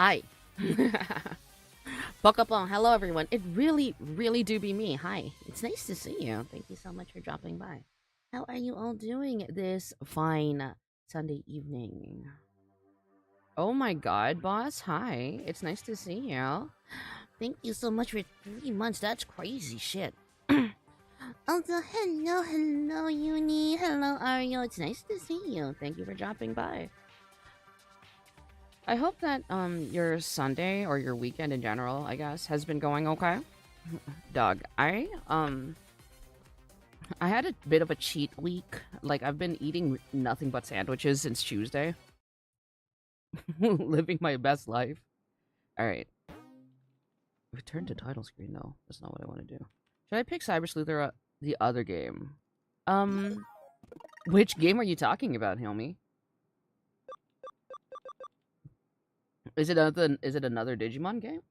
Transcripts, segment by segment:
Hi. Bokapon, hello everyone. It really, really do be me. Hi. It's nice to see you. Thank you so much for dropping by. How are you all doing this fine Sunday evening? Oh my god, boss. Hi. It's nice to see you. Thank you so much for 3 months. That's crazy shit. Also, hello, Uni. Hello, Ario. It's nice to see you. Thank you for dropping by. I hope that your Sunday or your weekend in general, I guess, has been going okay. Doug, I had a bit of a cheat week. Like I've been eating nothing but sandwiches since Tuesday. Living my best life. All right. Return to title screen. No, that's not what I want to do. Should I pick Cybersleuth or the other game? Which game are you talking about, Hilmy? Is it another Digimon game?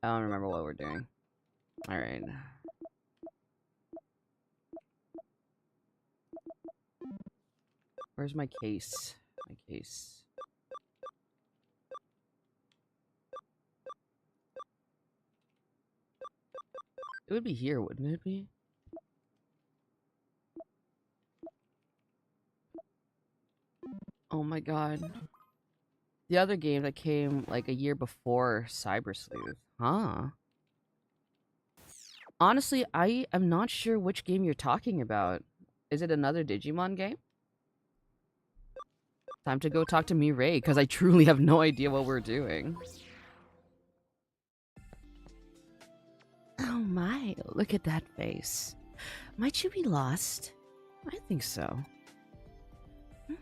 I don't remember what we're doing. All right. Where's my case? My case. It would be here, wouldn't it be? Oh my god. The other game that came like a year before Cybersleuth. Huh? Honestly, I am not sure which game you're talking about. Is it another Digimon game? Time to go talk to Mireille, because I truly have no idea what we're doing. Oh my, look at that face. Might you be lost? I think so.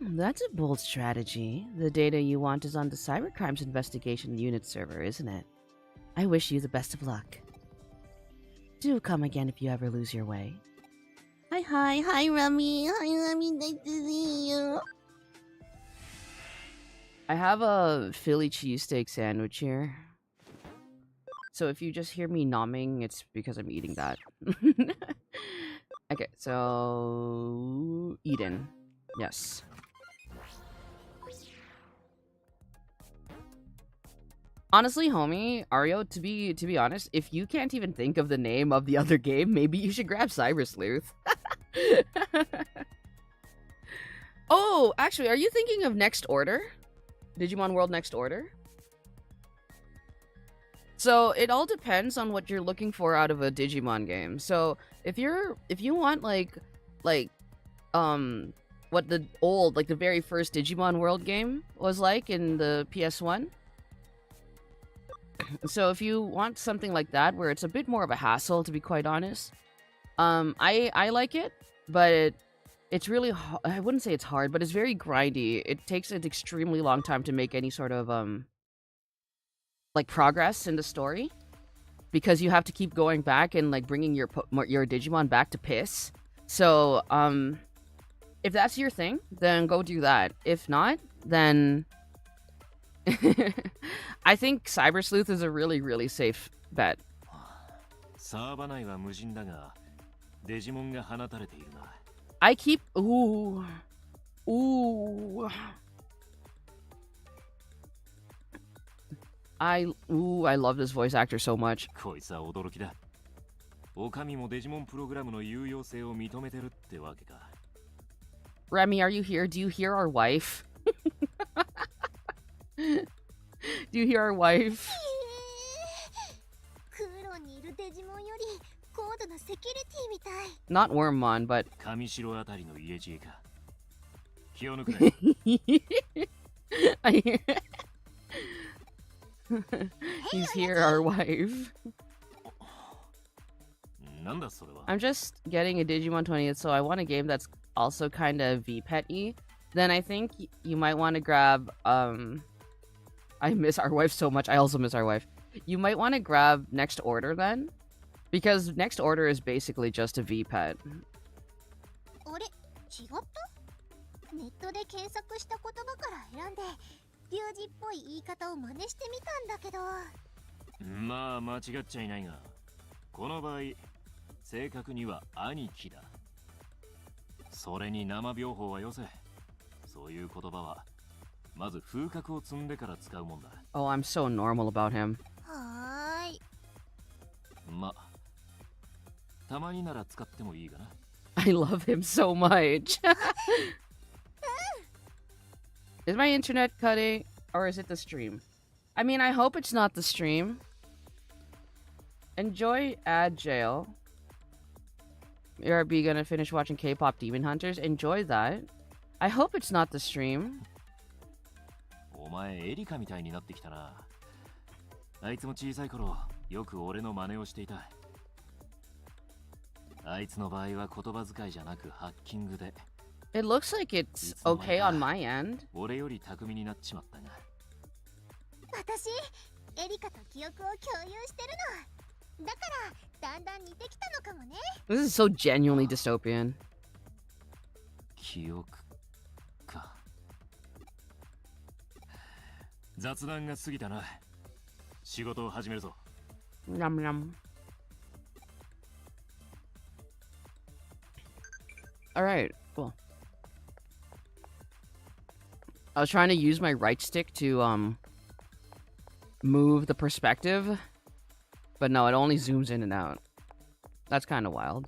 That's a bold strategy. The data you want is on the Cybercrimes Investigation Unit server, isn't it? I wish you the best of luck. Do come again if you ever lose your way. Hi, Remy. Hi, Remy. Nice to see you. I have a Philly cheesesteak sandwich here. So if you just hear me nomming, it's because I'm eating that. Okay, so Eden. Yes. Honestly, homie, Ario, to be honest, if you can't even think of the name of the other game, maybe you should grab Cybersleuth. Oh, actually, are you thinking of Next Order? Digimon World Next Order? So it all depends on what you're looking for out of a Digimon game. So if you want like what the very first Digimon World game was like in the PS1. So if you want something like that where it's a bit more of a hassle, to be quite honest, I like it, but it's really I wouldn't say it's hard, but it's very grindy. It takes an extremely long time to make any sort of like progress in the story, because you have to keep going back and like bringing your Digimon back to piss. So if that's your thing, then go do that. If not, then I think Cybersleuth is a really, really safe bet. I keep ooh. I love this voice actor so much. Remy, are you here? Do you hear our wife? Do you hear our wife? Not Wormmon, but he's here, our wife. I'm just getting a Digimon 20th, so I want a game that's also kind of V-Pet-y. Then I think you might want to grab, I miss our wife so much. I also miss our wife. You might want to grab Next Order then, because Next Order is basically just a V-Pet. Oh, I'm so normal about him. はーい。I love him so much. Is my internet cutting or is it the stream? I mean, I hope it's not the stream. Enjoy Ad Jail. You're gonna finish watching K-pop Demon Hunters. Enjoy that. I hope it's not the stream. お前エリカみたいになってきたな。あいつも小さい頃よく俺の真似をしていた。あいつの場合は言葉遣いじゃなくハッキングで。It looks like it's okay on my end. 俺より巧みになっちまったが。私、エリカと記憶を共有してるの。だからだんだん似てきたのかもね。This is so genuinely dystopian. 記憶か。雑談が過ぎたな。仕事を始めるぞ。Yum yum. Alright, cool. I was trying to use my right stick to move the perspective, but no, it only zooms in and out. That's kind of wild.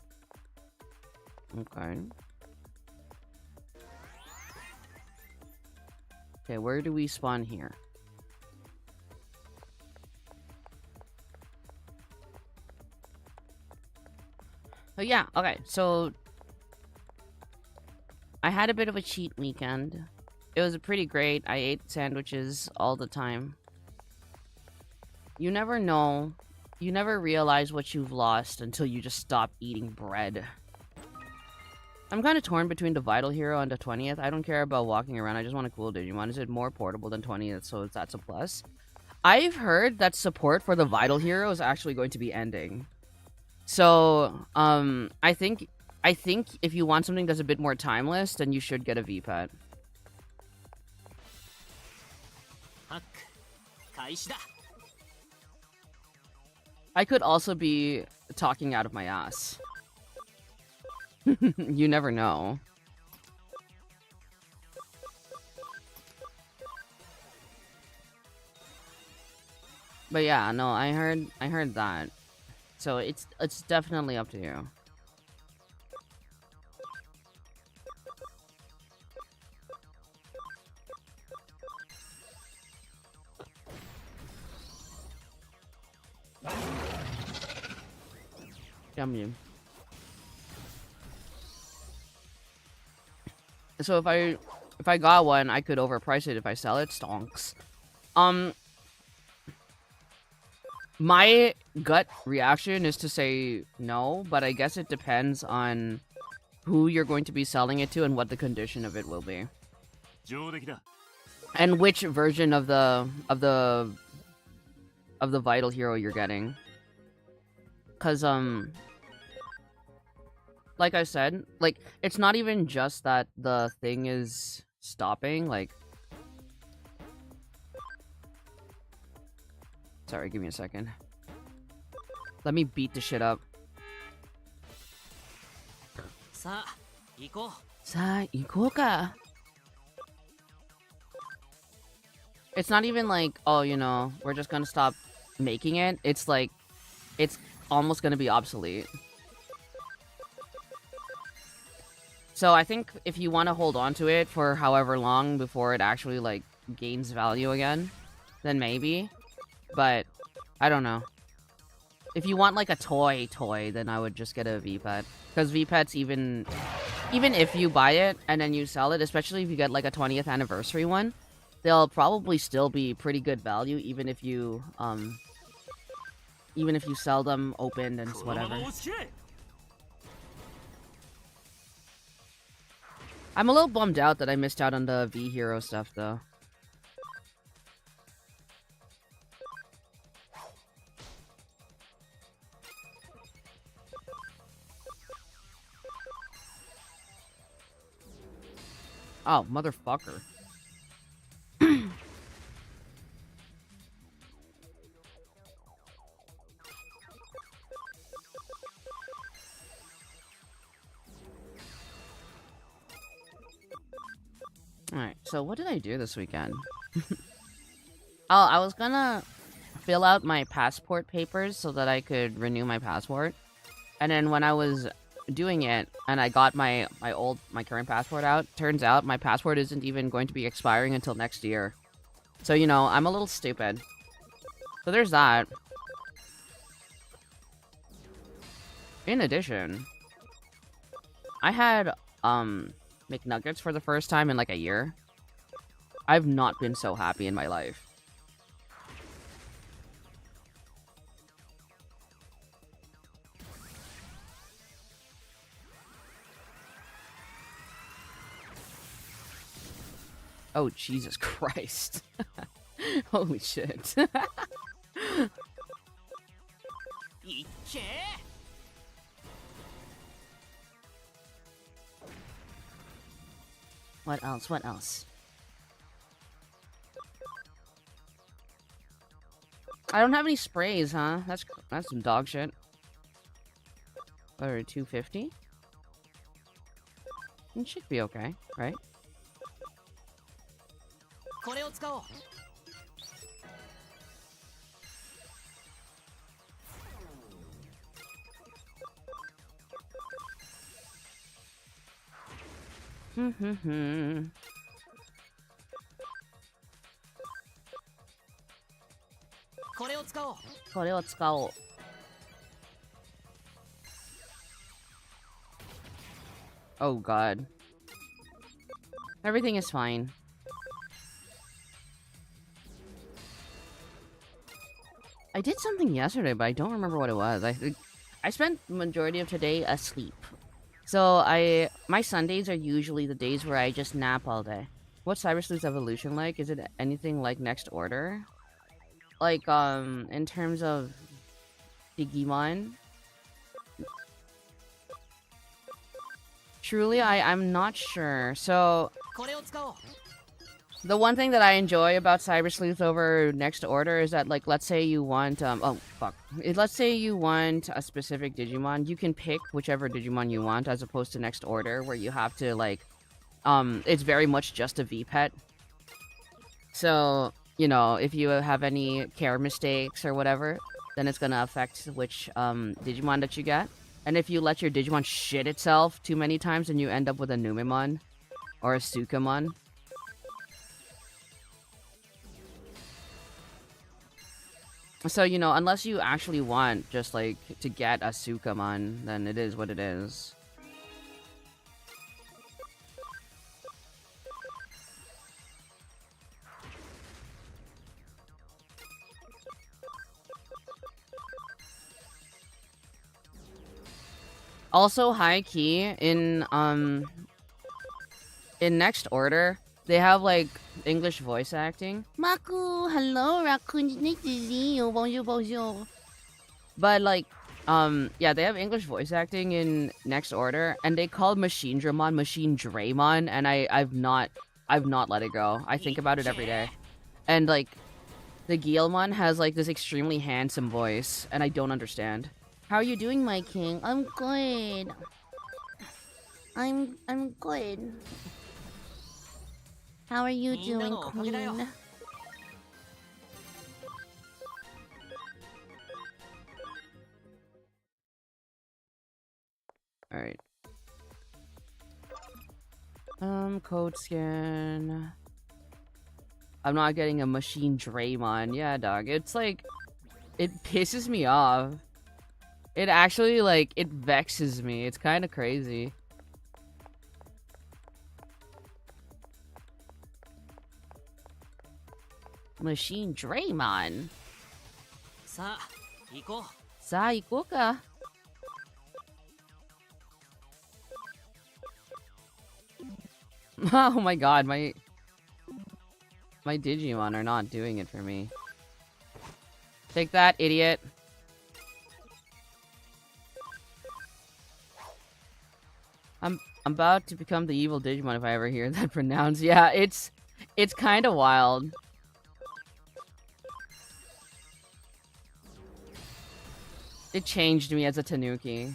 Okay. Okay, where do we spawn here? Oh yeah, okay, so I had a bit of a cheat weekend. It was pretty great. I ate sandwiches all the time. You never know. You never realize what you've lost until you just stop eating bread. I'm kind of torn between the Vital Hero and the 20th. I don't care about walking around. I just want a cool Digimon. Is it more portable than 20th? So that's a plus. I've heard that support for the Vital Hero is actually going to be ending. So, I think if you want something that's a bit more timeless, then you should get a V-Pet. I could also be talking out of my ass. You never know. But yeah, no, I heard that. So it's definitely up to you. Yum yum. So if I got one, I could overprice it if I sell it. Stonks. My gut reaction is to say no, but I guess it depends on who you're going to be selling it to and what the condition of it will be. And which version of the Vital Hero you're getting. Cause like I said, like it's not even just that the thing is stopping, like sorry, give me a second. Let me beat the shit up. さあ、行こう。さあ、行こうか. It's not even like, oh, you know, we're just gonna stop making it. It's like, it's almost gonna be obsolete. So I think if you want to hold on to it for however long before it actually, like, gains value again, then maybe. But, I don't know. If you want, like, a toy, then I would just get a V-Pet. Because V-Pets, even if you buy it and then you sell it, especially if you get, like, a 20th anniversary one, they'll probably still be pretty good value, even if you sell them opened and whatever. I'm a little bummed out that I missed out on the V-Hero stuff, though. Oh, motherfucker. Alright, so what did I do this weekend? Oh, I was gonna fill out my passport papers so that I could renew my passport. And then when I was doing it and I got my current passport out, turns out my passport isn't even going to be expiring until next year. So, you know, I'm a little stupid. So there's that. In addition, I had McNuggets for the first time in like a year. I've not been so happy in my life. Oh, Jesus Christ. Holy shit. What else? What else? I don't have any sprays, huh? That's some dog shit. Or 250? It should be okay, right? Oh god. Everything is fine. I did something yesterday, but I don't remember what it was. I spent the majority of today asleep. So my Sundays are usually the days where I just nap all day. What's Cybersleuth's evolution like? Is it anything like Next Order? Like, in terms of Digimon? Truly, I'm not sure. So, the one thing that I enjoy about Cybersleuth over Next Order is that, like, let's say you want, oh, fuck. Let's say you want a specific Digimon, you can pick whichever Digimon you want, as opposed to Next Order, where you have to, like, it's very much just a V-Pet. So, you know, if you have any care mistakes or whatever, then it's gonna affect which, Digimon that you get. And if you let your Digimon shit itself too many times, then you end up with a Numemon or a Sukamon. So, you know, unless you actually want just, like, to get a Sukamon, then it is what it is. Also, high key, in Next Order, they have, like, English voice acting. Maku, hello, raccoon, nice to see you, bonjour, bonjour. But, like, yeah, they have English voice acting in Next Order, and they call Machine Dramon Machine Draymon, and I've not let it go. I think about it every day. And, like, the Guilmon has, like, this extremely handsome voice, and I don't understand. How are you doing, my king? I'm good. I'm good. How are you doing, queen? Alright. Code scan. I'm not getting a Machine Draymon. Yeah, dog. It's like, it pisses me off. It actually, like, it vexes me. It's kind of crazy. Machine Draymon. Sa, iko ka. Oh my god, my Digimon are not doing it for me. Take that, idiot. I'm about to become the evil Digimon if I ever hear that pronounced. Yeah, it's kind of wild. It changed me as a Tanuki.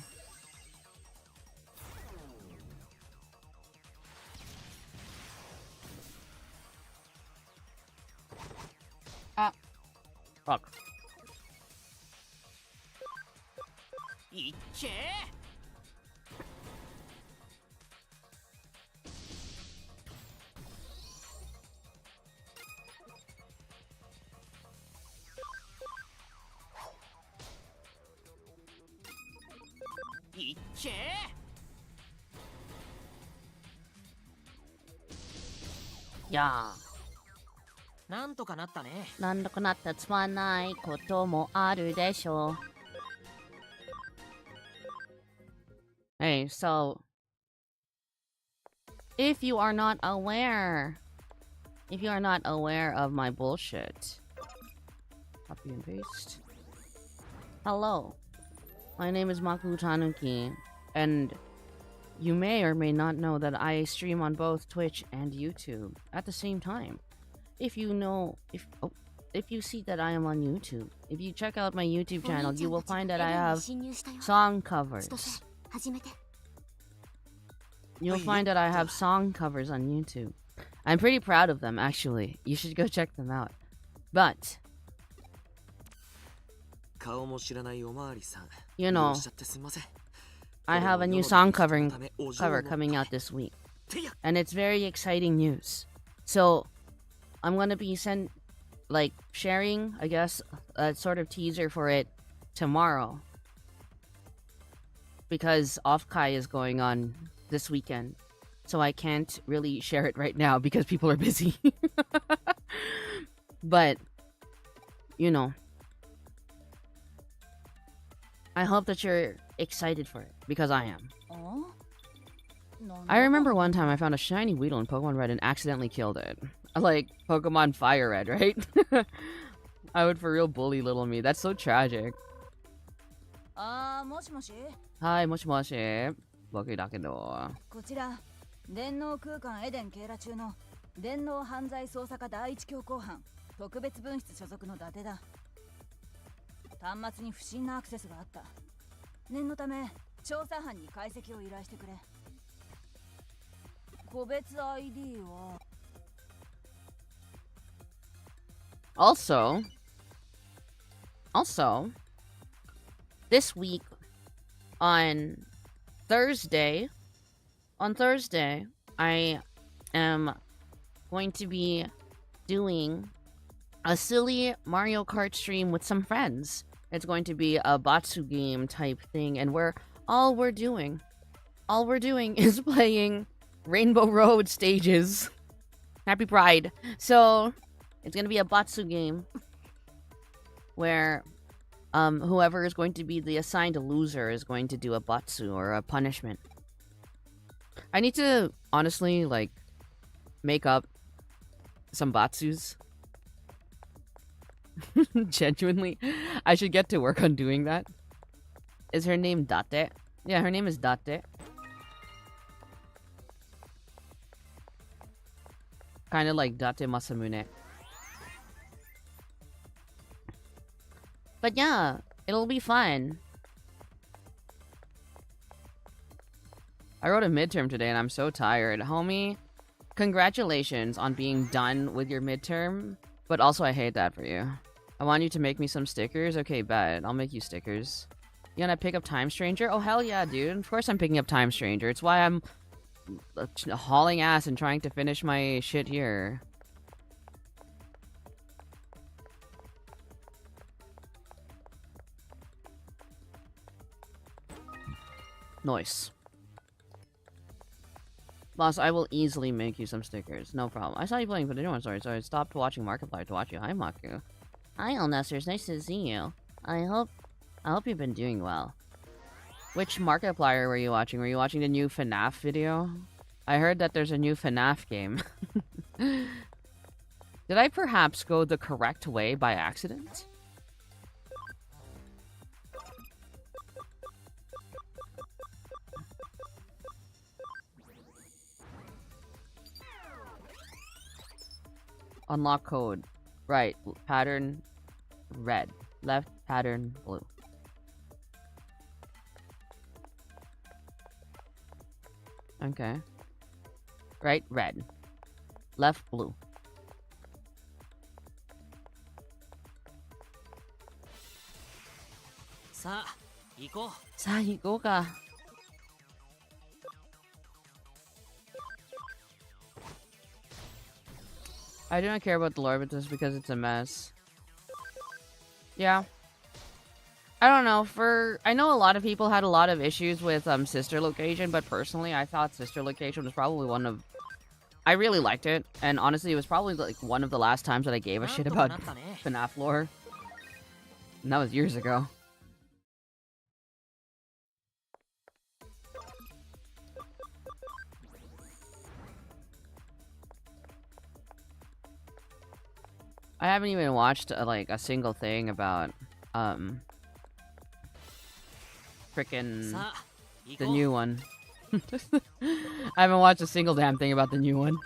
いっけー。いっけー。やなんとかなったね。ー。なんとかなったつまんないこともあるでしょう。Hey, so if you are not aware of my bullshit, copy and paste. Hello, my name is Maku Tanuki, and you may or may not know that I stream on both Twitch and YouTube at the same time. If you see that I am on YouTube, if you check out my YouTube channel, you will find that I have song covers. You'll find that I have song covers on YouTube. I'm pretty proud of them, actually. You should go check them out. But, you know, I have a new song cover coming out this week. And it's very exciting news. So, I'm gonna be sharing, I guess, a sort of teaser for it tomorrow. Because Off-Kai is going on this weekend. So I can't really share it right now because people are busy. But, you know, I hope that you're excited for it, because I am. I remember one time I found a shiny Weedle in Pokemon Red and accidentally killed it. Like Pokemon Fire Red, right? I would for real bully little me. That's so tragic. Hi, moshi. 僕だけど。こちら電脳空間エデン警ら中の電脳犯罪捜査課第一強行犯特別分室所属の伊達だ。端末に不審なアクセスがあった。念のため調査班に解析を依頼してくれ。個別 ID は Also, this week on Thursday, I am going to be doing a silly Mario Kart stream with some friends. It's going to be a Batsu game type thing, and all we're doing is playing Rainbow Road stages. Happy Pride. So, it's going to be a Batsu game where whoever is going to be the assigned loser is going to do a Batsu or a punishment. I need to honestly make up some Batsus. Genuinely, I should get to work on doing that. Is her name Date? Yeah, her name is Date. Kind of like Date Masamune. But yeah, it'll be fun. I wrote a midterm today and I'm so tired. Homie, congratulations on being done with your midterm. But also I hate that for you. I want you to make me some stickers. Okay, bet. I'll make you stickers. You gonna pick up Time Stranger? Oh, hell yeah, dude. Of course I'm picking up Time Stranger. It's why I'm hauling ass and trying to finish my shit here. Nice. Boss, I will easily make you some stickers. No problem. I saw you playing for the Digimon Story, so I stopped watching Markiplier to watch you. Hi, Maku. Hi, Elnesters. Nice to see you. I hope you've been doing well. Which Markiplier were you watching? Were you watching the new FNAF video? I heard that there's a new FNAF game. Did I perhaps go the correct way by accident? Unlock code. Right. Pattern red. Left pattern blue. Okay. Right red. Left blue. 行こう。さあ、行こうか。I do not care about the lore, but just because it's a mess. Yeah. I don't know, I know a lot of people had a lot of issues with, Sister Location, but personally, I thought Sister Location was probably one of... I really liked it, and honestly, it was probably, like, one of the last times that I gave a shit about FNAF lore. And that was years ago. I haven't even watched, like, a single thing about, frickin' the new one. I haven't watched a single damn thing about the new one.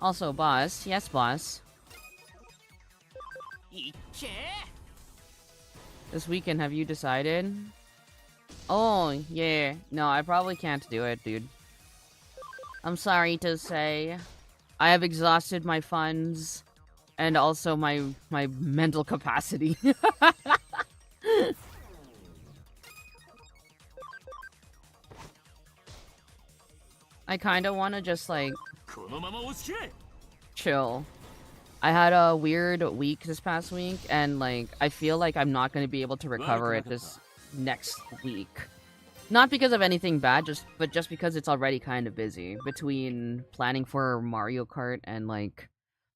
Also, boss. Yes, boss. This weekend, have you decided? Oh, yeah. No, I probably can't do it, dude. I'm sorry to say. I have exhausted my funds. And also my mental capacity. I kind of want to just, like, chill. I had a weird week this past week, and, like, I feel like I'm not going to be able to recover it this next week. Not because of anything bad, but just because it's already kind of busy. Between planning for Mario Kart and, like,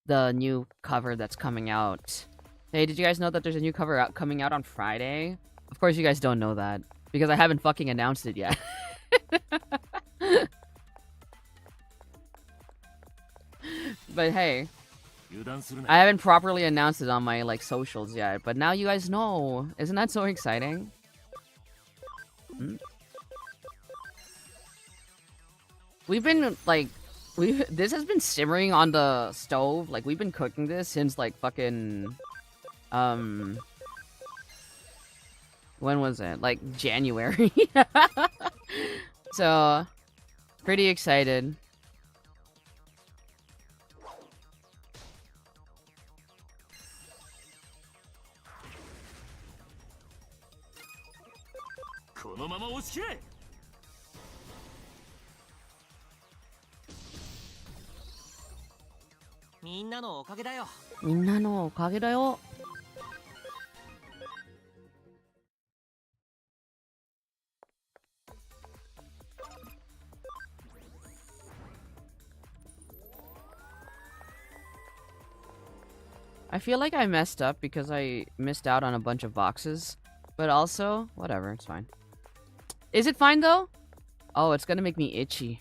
the new cover that's coming out. Hey, did you guys know that there's a new cover coming out on Friday? Of course you guys don't know that, because I haven't fucking announced it yet. But hey, I haven't properly announced it on my, like, socials yet, but now you guys know. Isn't that so exciting? We've been, like, this has been simmering on the stove. Like, we've been cooking this since, like, fucking, when was it? Like, January. So, pretty excited. I feel like I messed up because I missed out on a bunch of boxes. But also, whatever, it's fine. Is it fine, though? Oh, it's gonna make me itchy.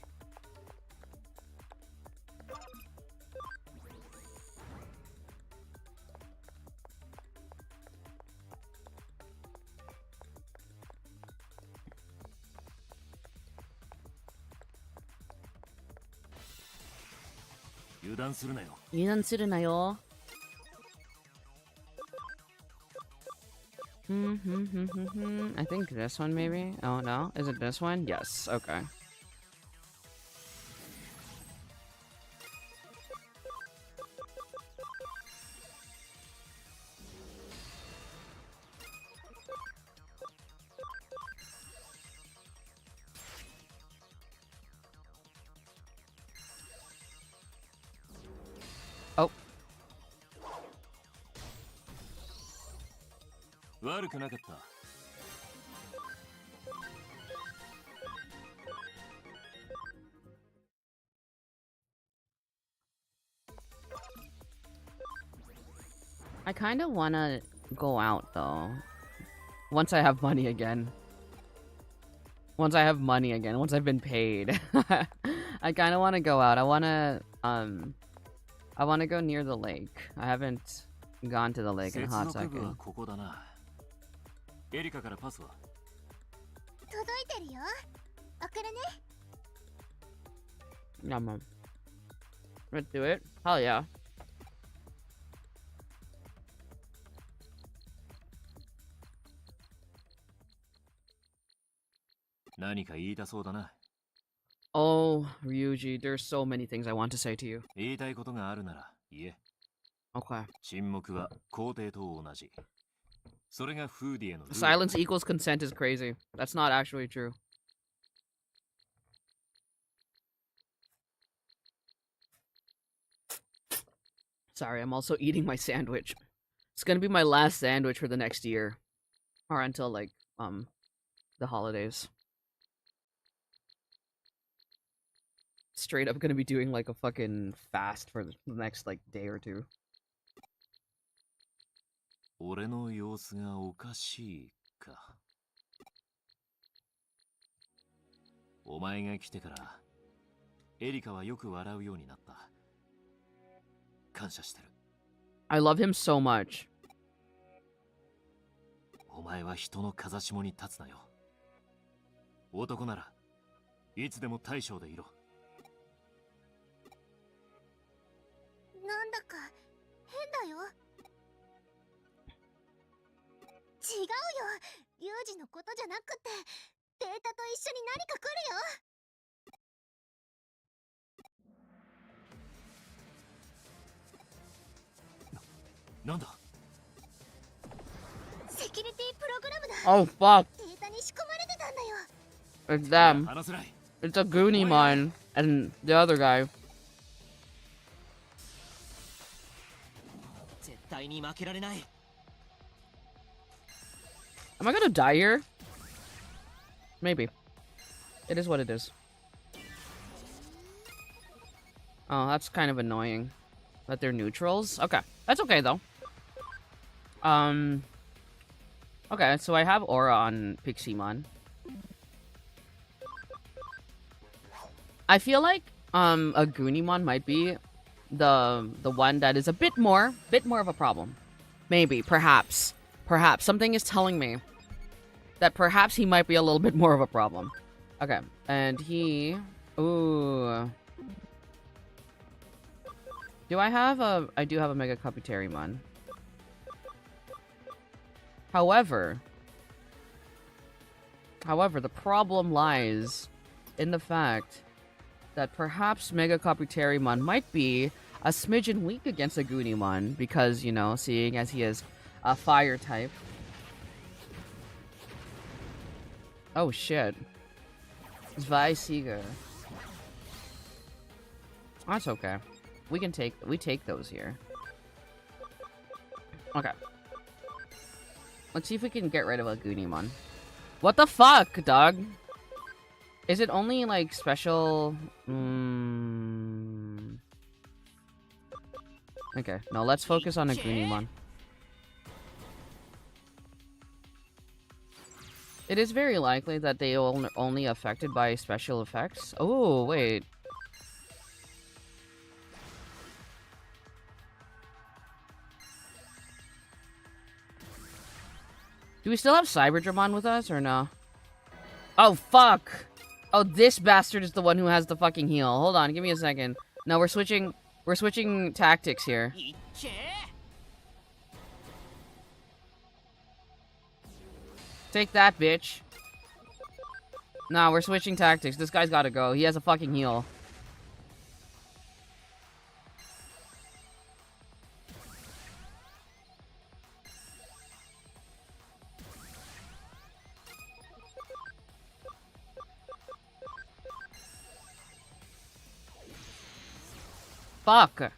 I think this one, maybe? Oh, no? Is it this one? Yes, okay. Oh. I kind of want to go out, though. Once I have money again. Once I have money again. Once I've been paid. I kind of want to go out. I want to go near the lake. I haven't gone to the lake in a hot second. 届いてるよ。送るね。 Yum. Let's do it. Hell yeah. Oh, Ryuji, there's so many things I want to say to you. Okay. それがフーディへのルール。 Silence equals consent is crazy. That's not actually true. Sorry, I'm also eating my sandwich. It's gonna be my last sandwich for the next year. Or until, like, the holidays. Straight up gonna be doing, like, a fucking fast for the next, like, day or two. 俺の様子がおかしいか。お前が来てからエリカはよく笑うようになった。感謝してる。 I love him so much. お前は人の風下に立つなよ。男ならいつでも大将でいろ。なんだか変だよ。違うよ、リュウジのことじゃなくてデータと一緒に何か来るよ。なんだ。セキュリティプログラムだ。 Oh, fuck. データに仕込まれてたんだよ。 It's them. 話せない。 It's a Goonimon and the other guy. 絶対に負けられない。 Am I gonna die here? Maybe. It is what it is. Oh, that's kind of annoying. That they're neutrals? Okay. That's okay, though. Okay, so I have Aura on Piximon. I feel like, a Goonimon might be the one that is a bit more of a problem. Maybe, perhaps. Perhaps. Something is telling me that perhaps he might be a little bit more of a problem. Okay, and he... Ooh. Do I have a... I do have a Mega Caputarimon. However, the problem lies in the fact that perhaps Mega Caputarimon might be a smidgen weak against a Goonimon because, you know, seeing as he is a fire type. Oh shit. Zweisiger. That's okay. We take those here. Okay. Let's see if we can get rid of a Goonimon. What the fuck, dog? Is it only like special? Okay, no, let's focus on a Goonimon. It is very likely that they are only affected by special effects. Oh, wait. Do we still have Cyberdramon with us or no? Oh, fuck! Oh, this bastard is the one who has the fucking heal. Hold on, give me a second. No, we're switching tactics here. Take that, bitch. Nah, we're switching tactics. This guy's gotta go. He has a fucking heal. Fuck.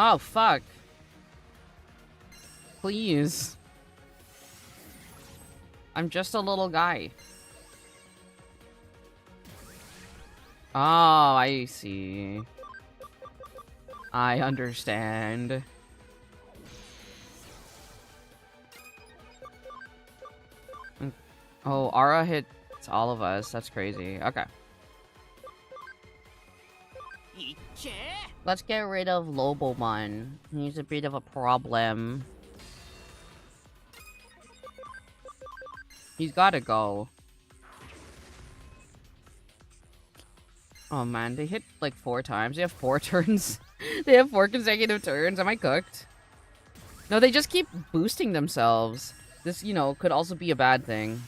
Oh, fuck. Please. I'm just a little guy. Oh, I see. I understand. Oh, Aura hits all of us. That's crazy. Okay. Let's get rid of Lobomon. He's a bit of a problem. He's gotta go. Oh man, they hit like 4 times. They have 4 turns. They have 4 consecutive turns. Am I cooked? No, they just keep boosting themselves. This, you know, could also be a bad thing.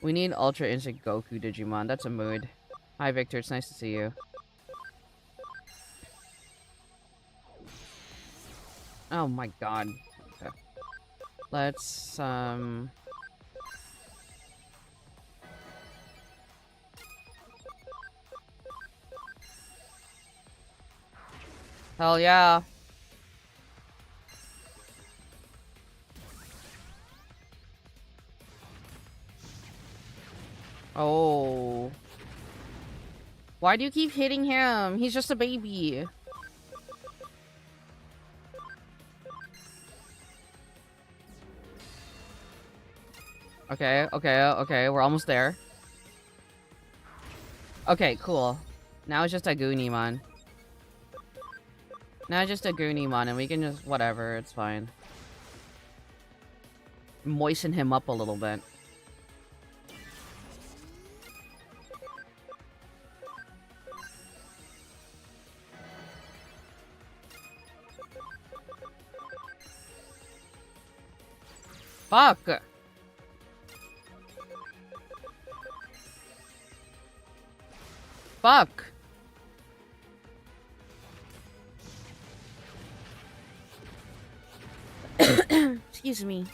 We need Ultra Instinct Goku Digimon. That's a mood. Hi, Victor. It's nice to see you. Oh my god. Okay. Let's, Hell yeah. Oh. Why do you keep hitting him? He's just a baby. Okay, okay, okay. We're almost there. Okay, cool. Now it's just a Goonimon. Now it's just a Goonimon, and we can just... Whatever, it's fine. Moisten him up a little bit. Fuck! Fuck! Excuse me.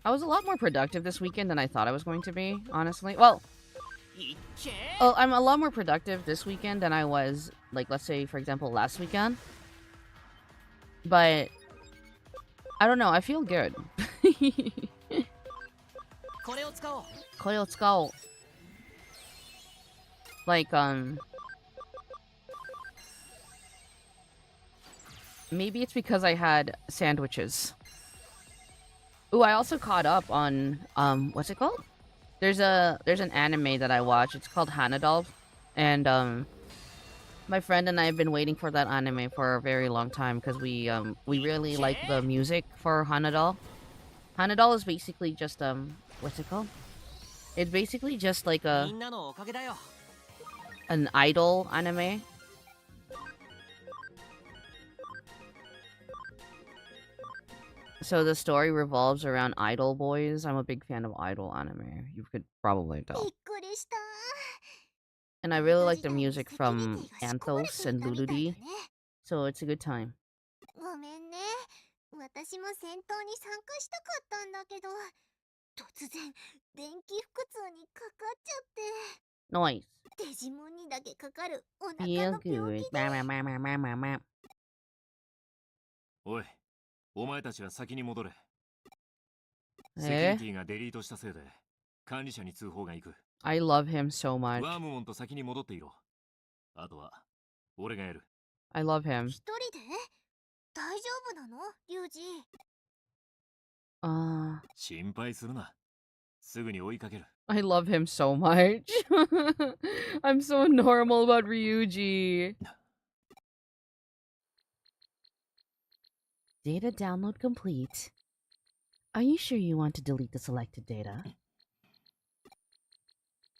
I was a lot more productive this weekend than I thought I was going to be, honestly. Well, いっけ I'm a lot more productive this weekend than I was, like, let's say, for example, last weekend. But, I don't know, I feel good. これを使おう Koyotsuko. Like, maybe it's because I had sandwiches. Ooh, I also caught up on, what's it called? There's an anime that I watch. It's called Hanadol. And, my friend and I have been waiting for that anime for a very long time because we really like the music for Hanadol. Hanadol is basically just, what's it called? It's basically just like みんなのおかげだよ an idol anime. So the story revolves around idol boys. I'm a big fan of idol anime. You could probably びっ tell. くりした。 And I really like the music from Anthos and みたいだね Luludi. So it's a good time. ごめんね。私も戦闘に参加したかったんだけど、突然電気腹痛にかかっちゃっ Nice. て、デジモンにだけかかるお腹 Feel の病 good. 気で。 Ma. おい、お前たちは先に戻れ。セキュリティがデリートしたせいで管理者に通報が行く。 I love him so much. ワームモンと先に戻っていろ。あとは俺がやる。 I love him. 一人で大丈夫なのリュウジ？ 心配するな。すぐに追いかける。 I love him so much. I'm so normal about Ryuji. Data download complete. Are you sure you want to delete the selected data?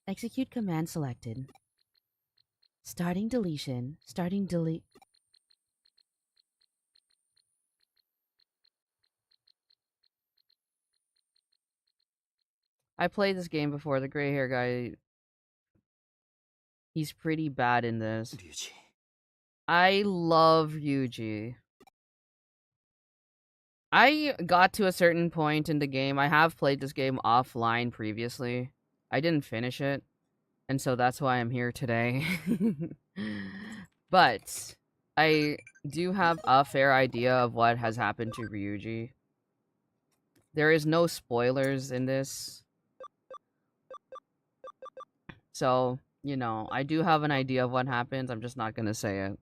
Execute command selected. Starting deletion. Starting delete. I played this game before. The gray hair guy, he's pretty bad in this. リュウジ。 I love Ryuji. I got to a certain point in the game. I have played this game offline previously. I didn't finish it, and so that's why I'm here today. But I do have a fair idea of what has happened to Ryuji. There is no spoilers in this. So, you know, I do have an idea of what happens. I'm just not gonna say it.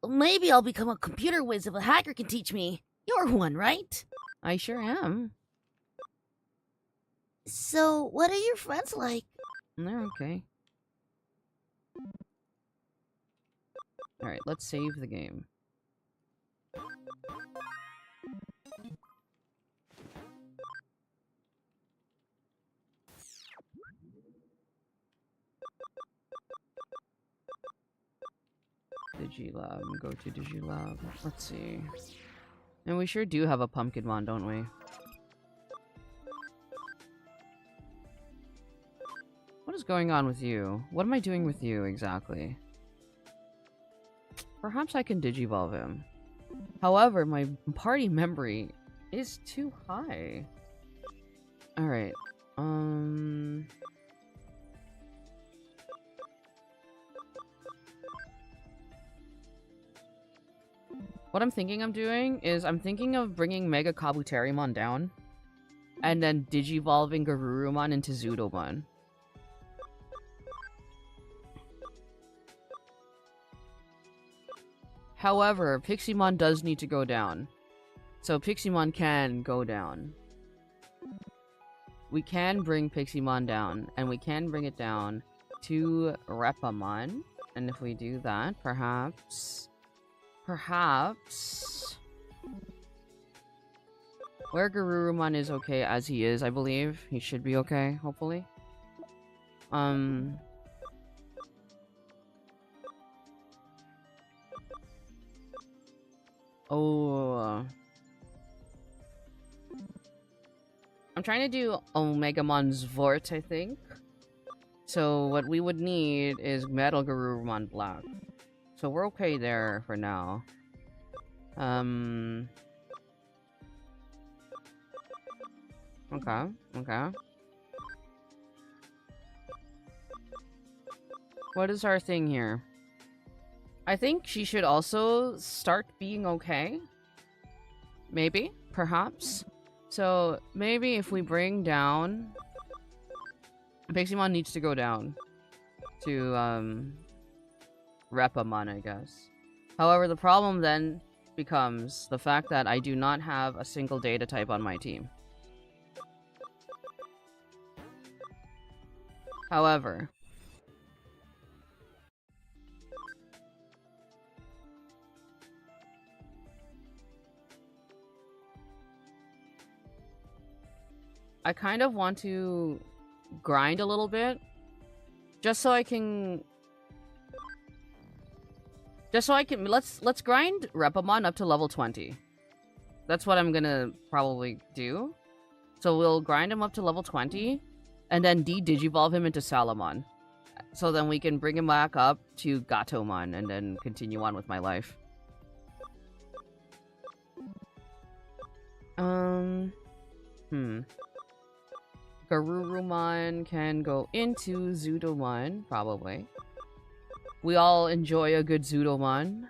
Maybe I'll become a computer whiz if a hacker can teach me. You're one, right? I sure am. So, what are your friends like? They're okay. Alright, let's save the game. Digilab. Go to Digilab. Let's see. And we sure do have a Pumpkinmon, don't we? What is going on with you? What am I doing with you, exactly? Perhaps I can Digivolve him. However, my party memory is too high. Alright. What I'm thinking of doing is I'm thinking of bringing Mega Kabuterimon down and then Digivolving Garurumon into Zudomon. However, Piximon does need to go down. So Piximon can go down. We can bring Piximon down, and we can bring it down to Repamon. And if we do that, perhaps... Where Garurumon is okay as he is, I believe. He should be okay, hopefully. Oh. I'm trying to do Omegamon Zvort, I think. So what we would need is Metal Garurumon Black. So we're okay there for now. Okay. What is our thing here? I think she should also start being okay. Maybe, perhaps. So maybe if we bring down... Piximon needs to go down to Repamon, I guess. However, the problem then becomes the fact that I do not have a single data type on my team. However, I kind of want to grind a little bit just so I can let's grind Repamon up to level 20. That's what I'm gonna probably do. So we'll grind him up to level 20 and then de-digivolve him into Salamon. So then we can bring him back up to Gatomon and then continue on with my life. Garurumon can go into Zudomon, probably. We all enjoy a good Zudomon.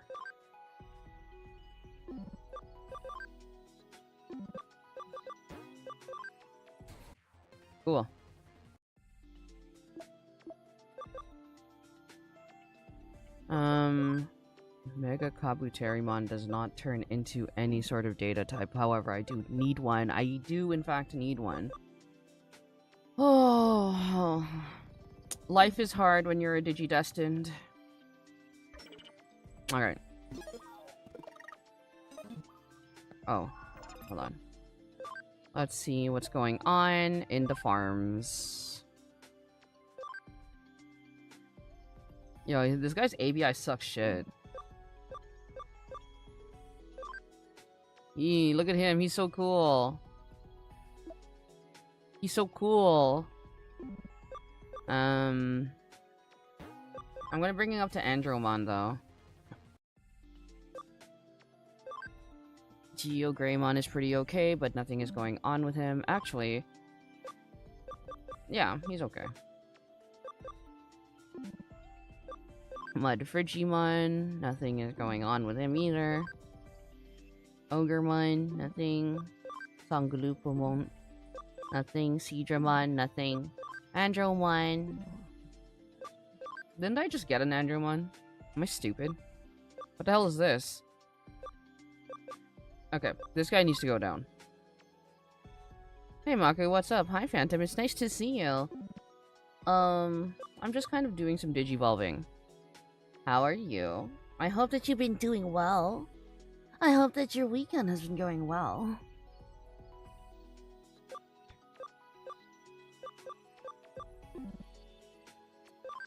Cool. Mega Kabuterimon does not turn into any sort of data type. However, I do need one. I do, in fact, need one. Oh, life is hard when you're a Digidestined. Alright. Oh, hold on. Let's see what's going on in the farms. Yo, this guy's ABI sucks shit. Yee, look at him, he's so cool. He's so cool. I'm gonna bring him up to Andromon, though. Geogreymon is pretty okay, but nothing is going on with him. Actually, yeah, he's okay. Mudfrigimon, nothing is going on with him either. Ogremon, nothing. Sangulupamon, nothing. Seadramon, nothing. Andromon. Didn't I just get an Andromon? Am I stupid? What the hell is this? Okay, this guy needs to go down. Hey Maku, what's up? Hi Phantom, it's nice to see you. I'm just kind of doing some digivolving. How are you? I hope that you've been doing well. I hope that your weekend has been going well.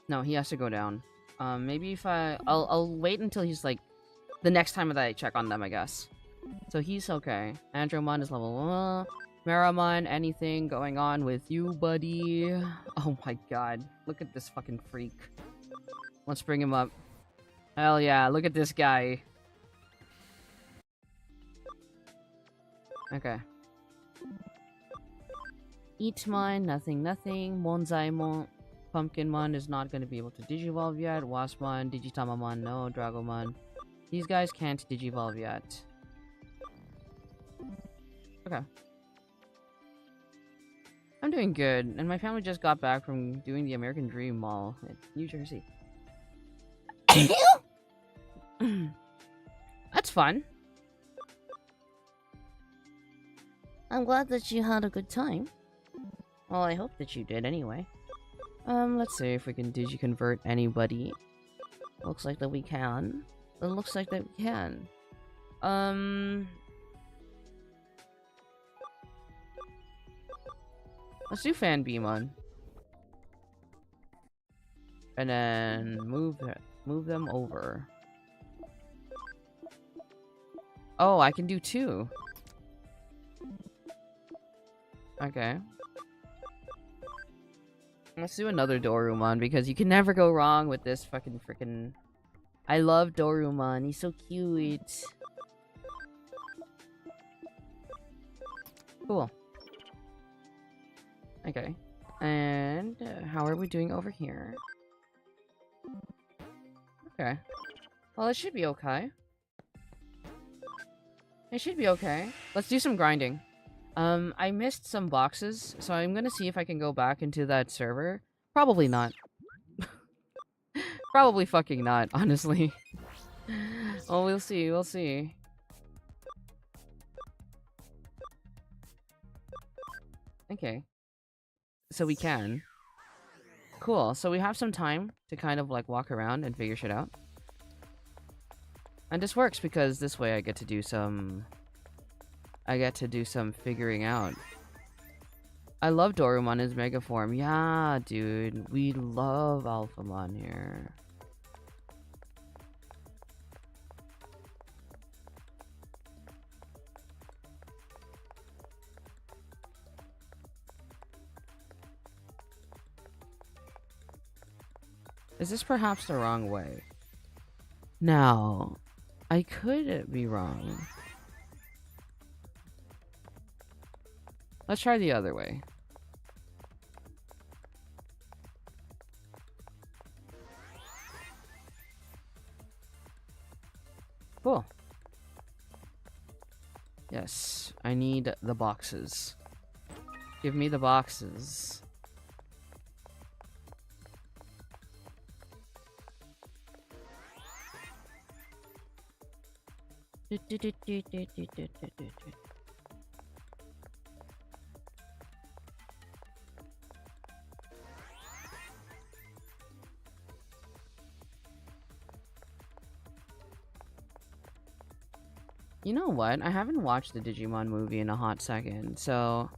No, he has to go down. Maybe if I'll wait until he's like the next time that I check on them, I guess. So he's okay. Andromon is level 1. Maramon, anything going on with you, buddy? Oh my god. Look at this fucking freak. Let's bring him up. Hell yeah, look at this guy. Okay. Eatmon, nothing. Monzaimon. Pumpkinmon is not going to be able to Digivolve yet. Waspmon, Digitamamon, no. Dragomon. These guys can't Digivolve yet. Okay. I'm doing good, and my family just got back from doing the American Dream Mall in New Jersey. That's fun. I'm glad that you had a good time. Well, I hope that you did anyway. Let's see if we can Digiconvert anybody. Looks like that we can. It looks like that we can. Let's do Fan Beamon. And then move them over. Oh, I can do 2. Okay. Let's do another Dorumon because you can never go wrong with this fucking freaking. I love Dorumon. He's so cute. Cool. Okay. And how are we doing over here? Okay. Well, it should be okay. It should be okay. Let's do some grinding. I missed some boxes, so I'm gonna see if I can go back into that server. Probably not. Probably fucking not, honestly. Well, we'll see, we'll see. Okay. So we can. Cool, so we have some time to kind of like walk around and figure shit out. And this works because this way I get to do some figuring out. I love Dorumon in his mega form. Yeah, dude. We love Alphamon here. Is this perhaps the wrong way? Now, I could be wrong. Let's try the other way. Cool. Yes, I need the boxes. Give me the boxes. You know what? I haven't watched the Digimon movie in a hot second, so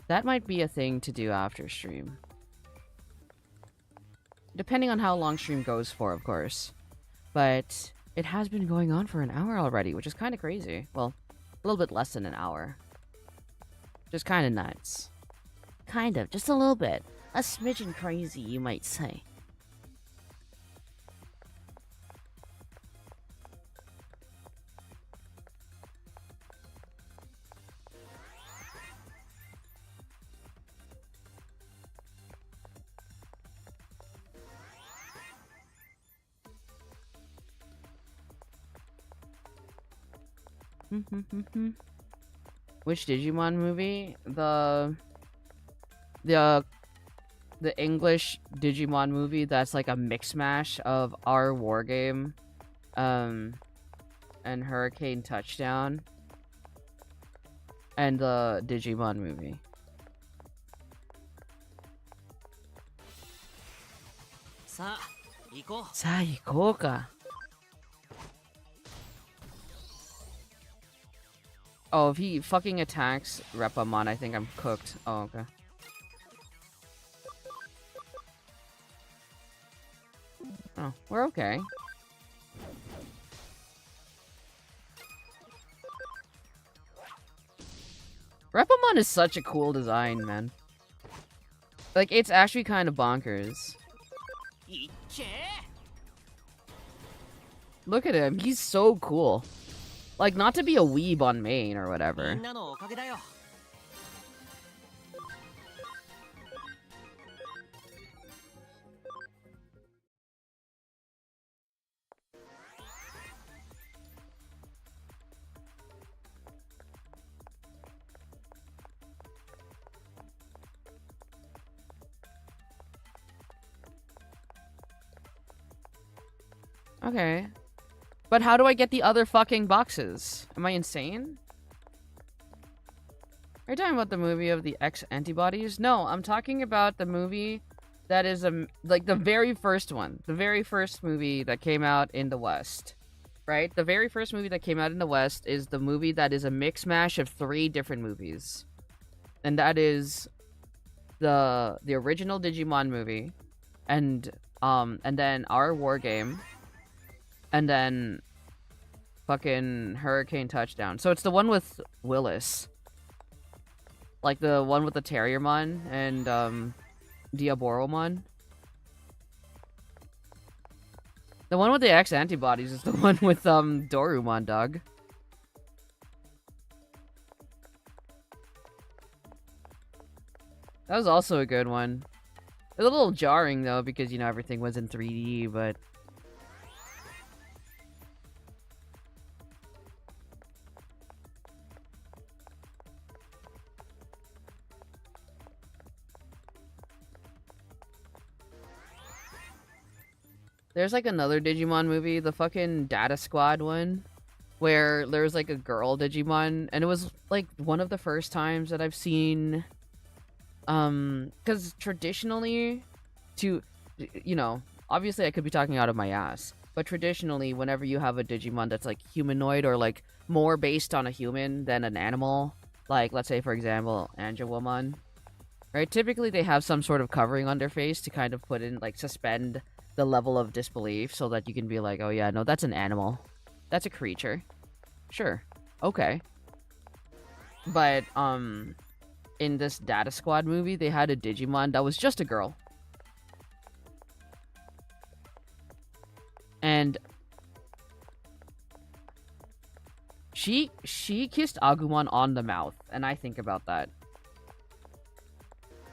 that might be a thing to do after stream. Depending on how long stream goes for, of course. But it has been going on for an hour already, which is kind of crazy. Well, a little bit less than an hour. Just kind of nuts. Kind of, just a little bit. A smidgen crazy, you might say. Which Digimon movie? The English Digimon movie that's like a mix mash of our war game, and Hurricane Touchdown, and the Digimon movie. Sa, 行こうか. Oh, if he fucking attacks Repamon, I think I'm cooked. Oh, okay. Oh, Oh, we're okay. Repamon is such a cool design, man. Like, it's actually kind of bonkers. いっけ Look at him. He's so cool. Like, not to be a weeb on main or み whatever. んなのおかげだよ Okay. But how do I get the other fucking boxes? Am I insane? Are you talking about the movie of the X antibodies? No, I'm talking about the movie that is like the very first one. The very first movie that came out in the West. Right? The very first movie that came out in the West is the movie that is a mix mash of 3 different movies. And that is the original Digimon movie and then our war game and then fucking Hurricane Touchdown. So it's the one with Willis. Like the one with the Terriermon and Diaboromon. The one with the X antibodies is the one with Dorumon, dog. That was also a good one. It was a little jarring though because you know everything was in 3D, but there's like another Digimon movie, the fucking Data Squad one, where there was like a girl Digimon, and it was like one of the first times that I've seen, because traditionally, you know, obviously I could be talking out of my ass, but traditionally, whenever you have a Digimon that's like humanoid or like more based on a human than an animal, like let's say for example, Angelwomon, right? Typically they have some sort of covering on their face to kind of put in like suspend the level of disbelief so that you can be like, oh yeah, no, that's an animal. That's a creature. Sure. Okay. But, in this Data Squad movie, they had a Digimon that was just a girl. And she kissed Agumon on the mouth, and I think about that.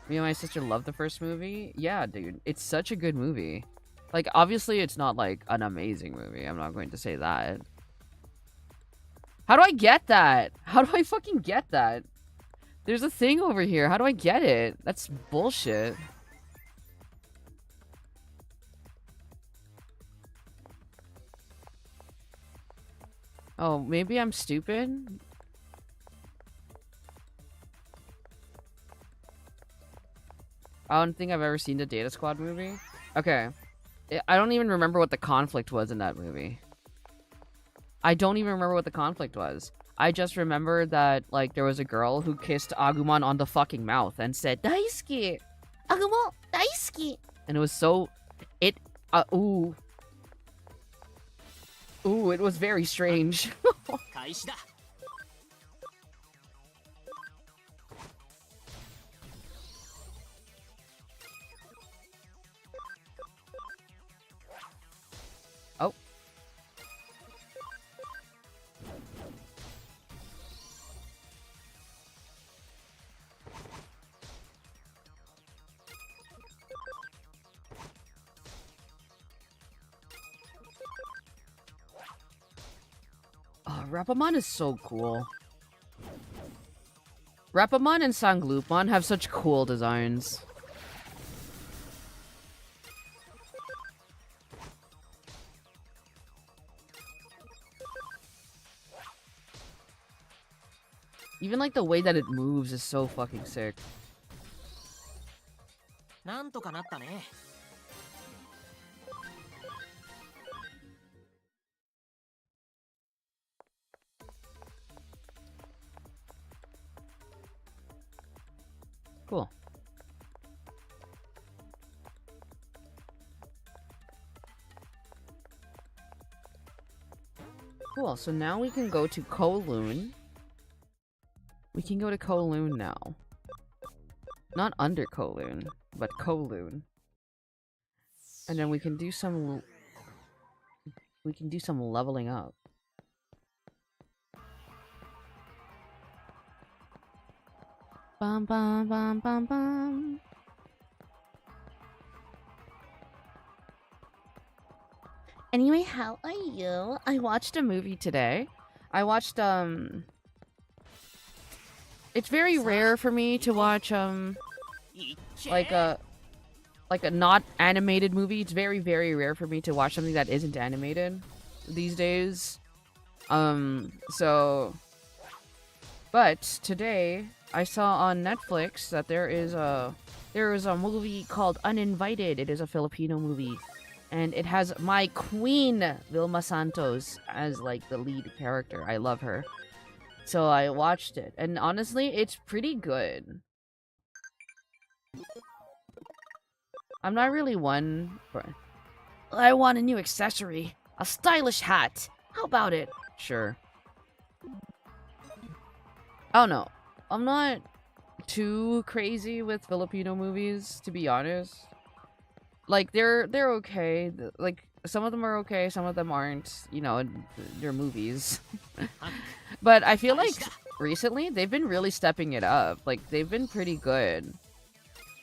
Me and my sister loved the first movie. Yeah, dude. It's such a good movie. Like, obviously, it's not, like, an amazing movie. I'm not going to say that. How do I get that? How do I fucking get that? There's a thing over here. How do I get it? That's bullshit. Oh, maybe I'm stupid? I don't think I've ever seen the Data Squad movie. Okay. I don't even remember what the conflict was in that movie. I don't even remember what the conflict was. I just remember that, like, there was a girl who kissed Agumon on the fucking mouth and said, Daisuke! Agumon! Daisuke! And it was so... ooh. Ooh, it was very strange. 開始だ Oh. Oh, Rapamon is so cool. Rapamon and Sanglupmon have such cool designs. Even like the way that it moves is so fucking sick. なんとかなったね Cool. Cool, so now we can go to Kowloon. We can go to Kowloon now. Not under Kowloon, but Kowloon. And then we can do some leveling up. Bum bum bum bum bum. Anyway, how are you? I watched a movie today. I watched it's very rare for me to watch like a not animated movie. It's very, very rare for me to watch something that isn't animated these days. But today I saw on Netflix that there is a movie called Uninvited. It is a Filipino movie, and it has my queen Vilma Santos as like the lead character. I love her. So I watched it, and honestly, it's pretty good. I'm not really one for... I want a new accessory. A stylish hat. How about it? Sure. Oh no. I'm not too crazy with Filipino movies, to be honest. Like, they're okay. Like, some of them are okay, some of them aren't. You know, they're movies. But I feel like recently, they've been really stepping it up. Like, they've been pretty good.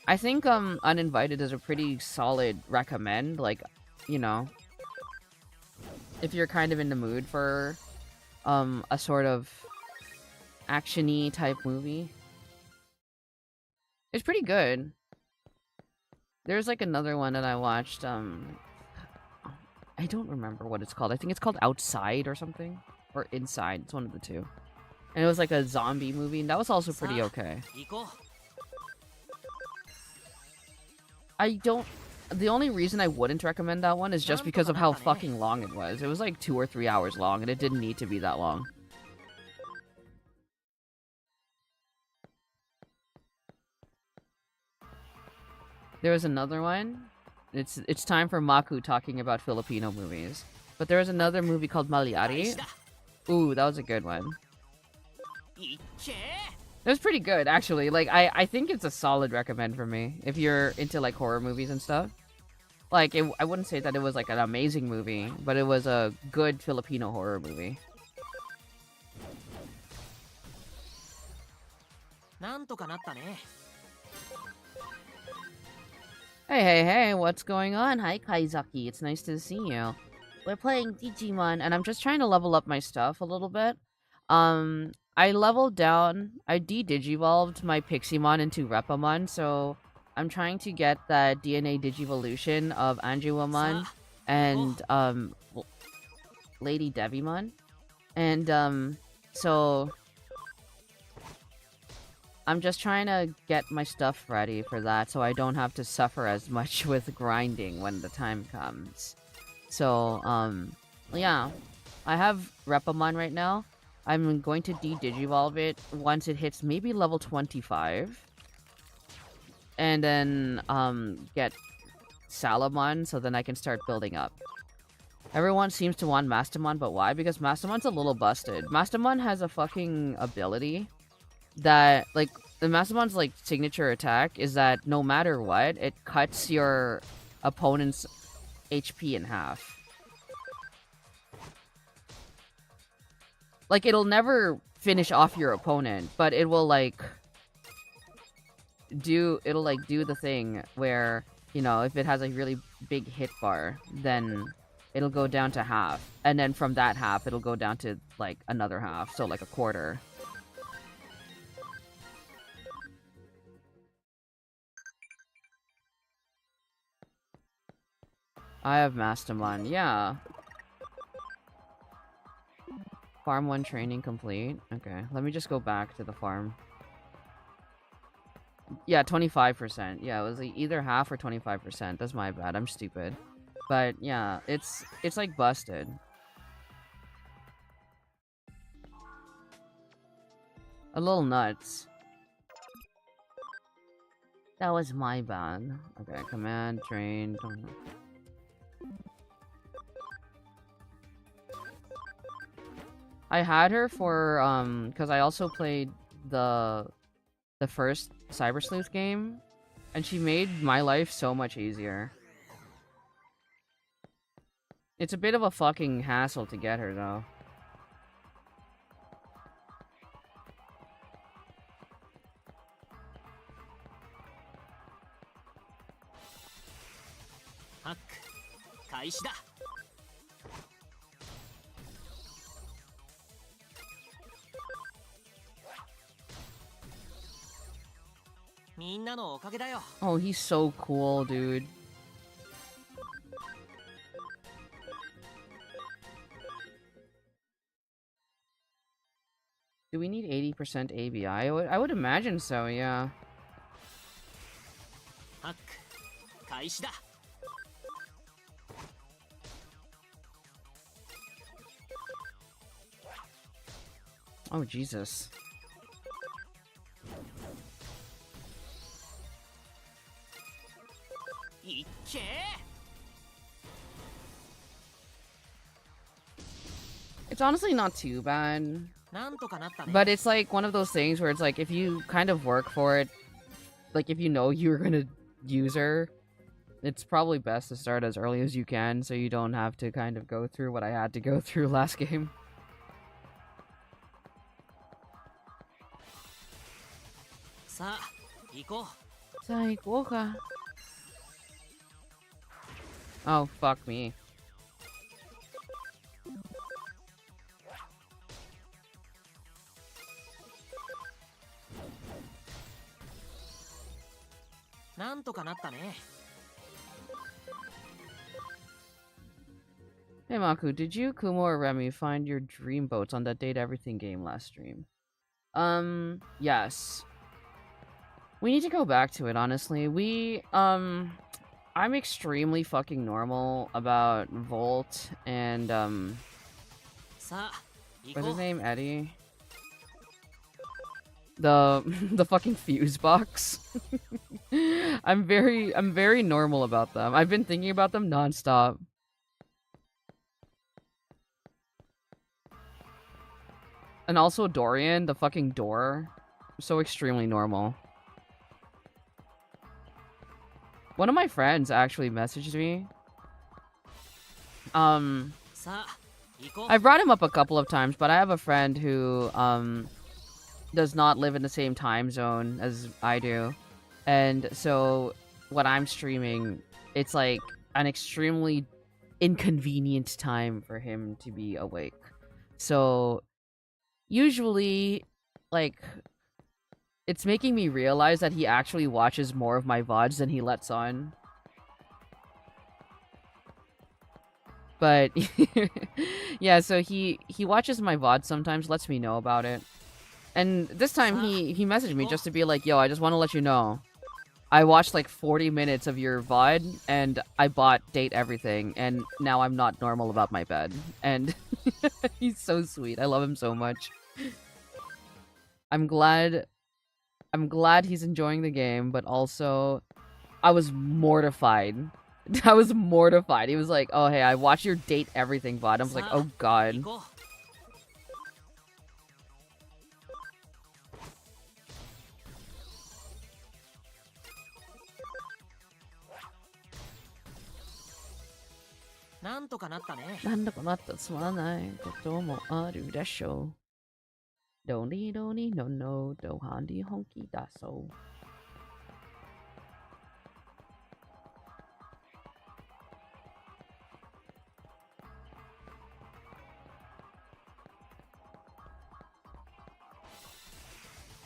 I think Uninvited is a pretty solid recommend, like, you know, if you're kind of in the mood for a sort of action-y type movie. It's pretty good. There's like another one that I watched, I don't remember what it's called. I think it's called Outside or something, or Inside. It's one of the two. And it was like a zombie movie, and that was also pretty okay. The only reason I wouldn't recommend that one is just because of how fucking long it was. It was like 2 or 3 hours long, and it didn't need to be that long. There was another one. It's time for Maku talking about Filipino movies. But there was another movie called Maliari. Ooh, that was a good one. It was pretty good, actually. Like, I think it's a solid recommend for me if you're into like horror movies and stuff. Like, I wouldn't say that it was like an amazing movie, but it was a good Filipino horror movie. Hey, what's going on? Hi, Kaizaki. It's nice to see you. We're playing Digimon, and I'm just trying to level up my stuff a little bit. I leveled down, I de-digivolved my Piximon into Repamon, so I'm trying to get that DNA Digivolution of Anjuamon and, Lady Devimon. And, so... I'm just trying to get my stuff ready for that so I don't have to suffer as much with grinding when the time comes. So, yeah. I have Repamon right now. I'm going to de-digivolve it once it hits maybe level 25. And then, get Salamon so then I can start building up. Everyone seems to want Mastamon, but why? Because Mastamon's a little busted. Mastamon has a fucking ability that, like, the Mastamon's, like, signature attack is that no matter what, it cuts your opponent's HP in half. Like, it'll never finish off your opponent, but it will, like, do the thing where, you know, if it has a really big hit bar, then it'll go down to half. And then from that half, it'll go down to, like, another half, so, like, a quarter. I have Mastamon, yeah. Farm 1 training complete. Okay, let me just go back to the farm. Yeah, 25%. Yeah, it was like either half or 25%. That's my bad. I'm stupid. But yeah, it's like busted. A little nuts. That was my bad. Okay, command, train. I had her for because I also played the first Cybersleuth game, and she made my life so much easier. It's a bit of a fucking hassle to get her though. Hack. 開始だ。みんなのおかげだよ。 Oh, he's so cool, dude. Do we need 80% ABI? I would imagine so, yeah. ハック。開始だ。 Oh, Jesus. いっけー。 It's honestly not too bad. なんとかなったね。 But it's like one of those things where it's like if you kind of work for it, like if you know you're gonna use her, it's probably best to start as early as you can so you don't have to kind of go through what I had to go through last game. さあ、行こう。 Oh, fuck me. なんとかなったね。 Hey Maku, did you, Kumo, or Remy find your dream boats on that Date Everything game last stream? Yes. We need to go back to it, honestly. I'm extremely fucking normal about Volt and, さあ、行 what's こ his う。 name? Eddie? The fucking fuse box. I'm very normal about them. I've been thinking about them nonstop. And also Dorian, the fucking door. So extremely normal. One of my friends actually messaged me. さあ、行こう。 I brought him up a couple of times, but I have a friend who does not live in the same time zone as I do. And so when I'm streaming, it's like an extremely inconvenient time for him to be awake. So usually, like, it's making me realize that he actually watches more of my VODs than he lets on. But yeah, so he watches my VODs sometimes, lets me know about it. And this time he messaged me just to be like, yo, I just want to let you know. I watched like 40 minutes of your VOD and I bought Date Everything and now I'm not normal about my bed. And he's so sweet. I love him so much. I'm glad he's enjoying the game, but also I was mortified. I was mortified. He was like, oh, hey, I watched your Date Everything VOD. I was like, oh, God. 行こう。 なんとかなったね。なんだかなったつまらないこともあるでしょう。どにどにののどはんに本気出そう。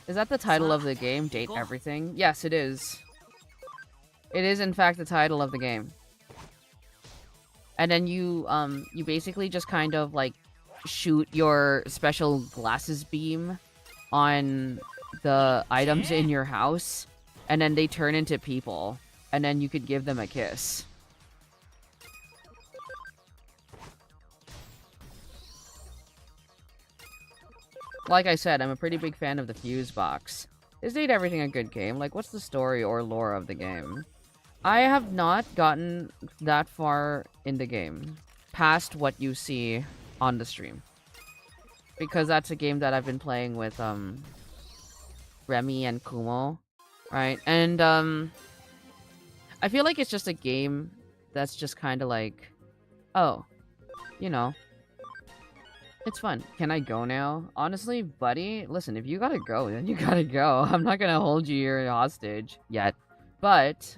Is that the title of the game, Date Everything? Yes, it is. It is, in fact, the title of the game. And then you basically just kind of, like, shoot your special glasses beam on the items in your house, and then they turn into people, and then you could give them a kiss. Like I said, I'm a pretty big fan of the Fuse box. Is Date Everything a good game? Like, what's the story or lore of the game? I have not gotten that far in the game, past what you see on the stream. because that's a game that I've been playing with Remy and Kumo, right? And I feel like it's just a game that's just kind of like, oh, you know, it's fun. Can I go now? Honestly, buddy, listen, if you gotta go, then you gotta go. I'm not gonna hold you here hostage yet. But,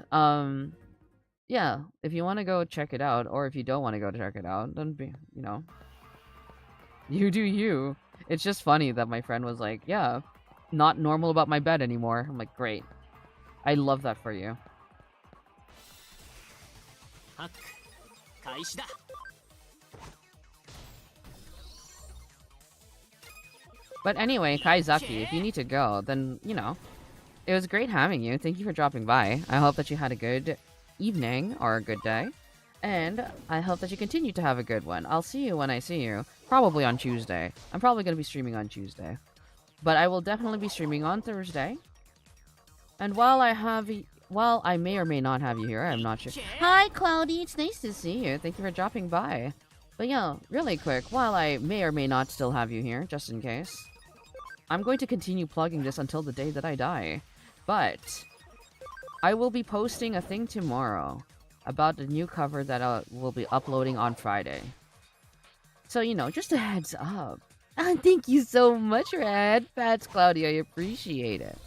yeah, if you want to go check it out, or if you don't want to go check it out, then be, you know, you do you. It's just funny that my friend was like, yeah, not normal about my bed anymore. I'm like, great. I love that for you. ハック開始だ。 But anyway, Kaizaki, if you need to go, then, you know, it was great having you. Thank you for dropping by. I hope that you had a good evening or a good day. And I hope that you continue to have a good one. I'll see you when I see you. Probably on Tuesday. I'm probably going to be streaming on Tuesday. But I will definitely be streaming on Thursday. And while I may or may not have you here, I'm not sure. Hi, Cloudy. It's nice to see you. Thank you for dropping by. But yeah, really quick, while I may or may not still have you here, just in case, I'm going to continue plugging this until the day that I die. But I will be posting a thing tomorrow about the new cover that I will be uploading on Friday. So, you know, just a heads up. Thank you so much, Red. Fats Cloudy, I appreciate it.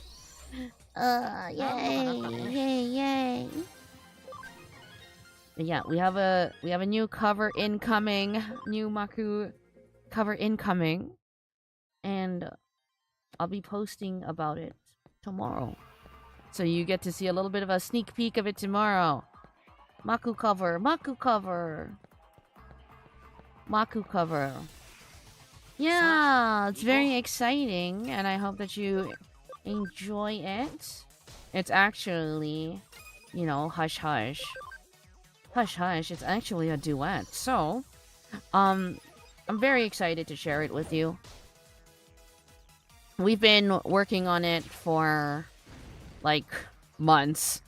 Yay. But yeah, we have a new cover incoming. New Maku cover incoming. And I'll be posting about it tomorrow. So you get to see a little bit of a sneak peek of it tomorrow. Maku cover. Yeah, it's very exciting, and I hope that you enjoy it. It's actually, you know, hush hush. Hush hush, it's actually a duet. So, I'm very excited to share it with you. We've been working on it for like months.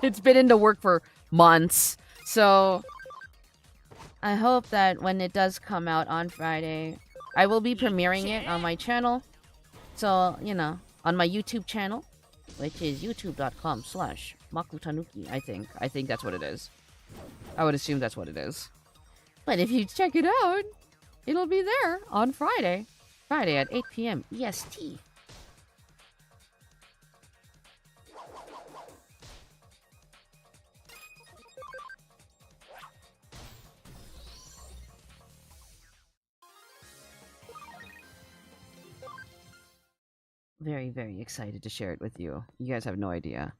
It's been in the work for months. So I hope that when it does come out on Friday, I will be premiering it on my channel. So, you know, on my YouTube channel, which is youtube.com/makutanuki, I think that's what it is. I would assume that's what it is. But if you check it out, it'll be there on Friday. Friday at 8 p.m. EST. Very, very excited to share it with you. You guys have no idea.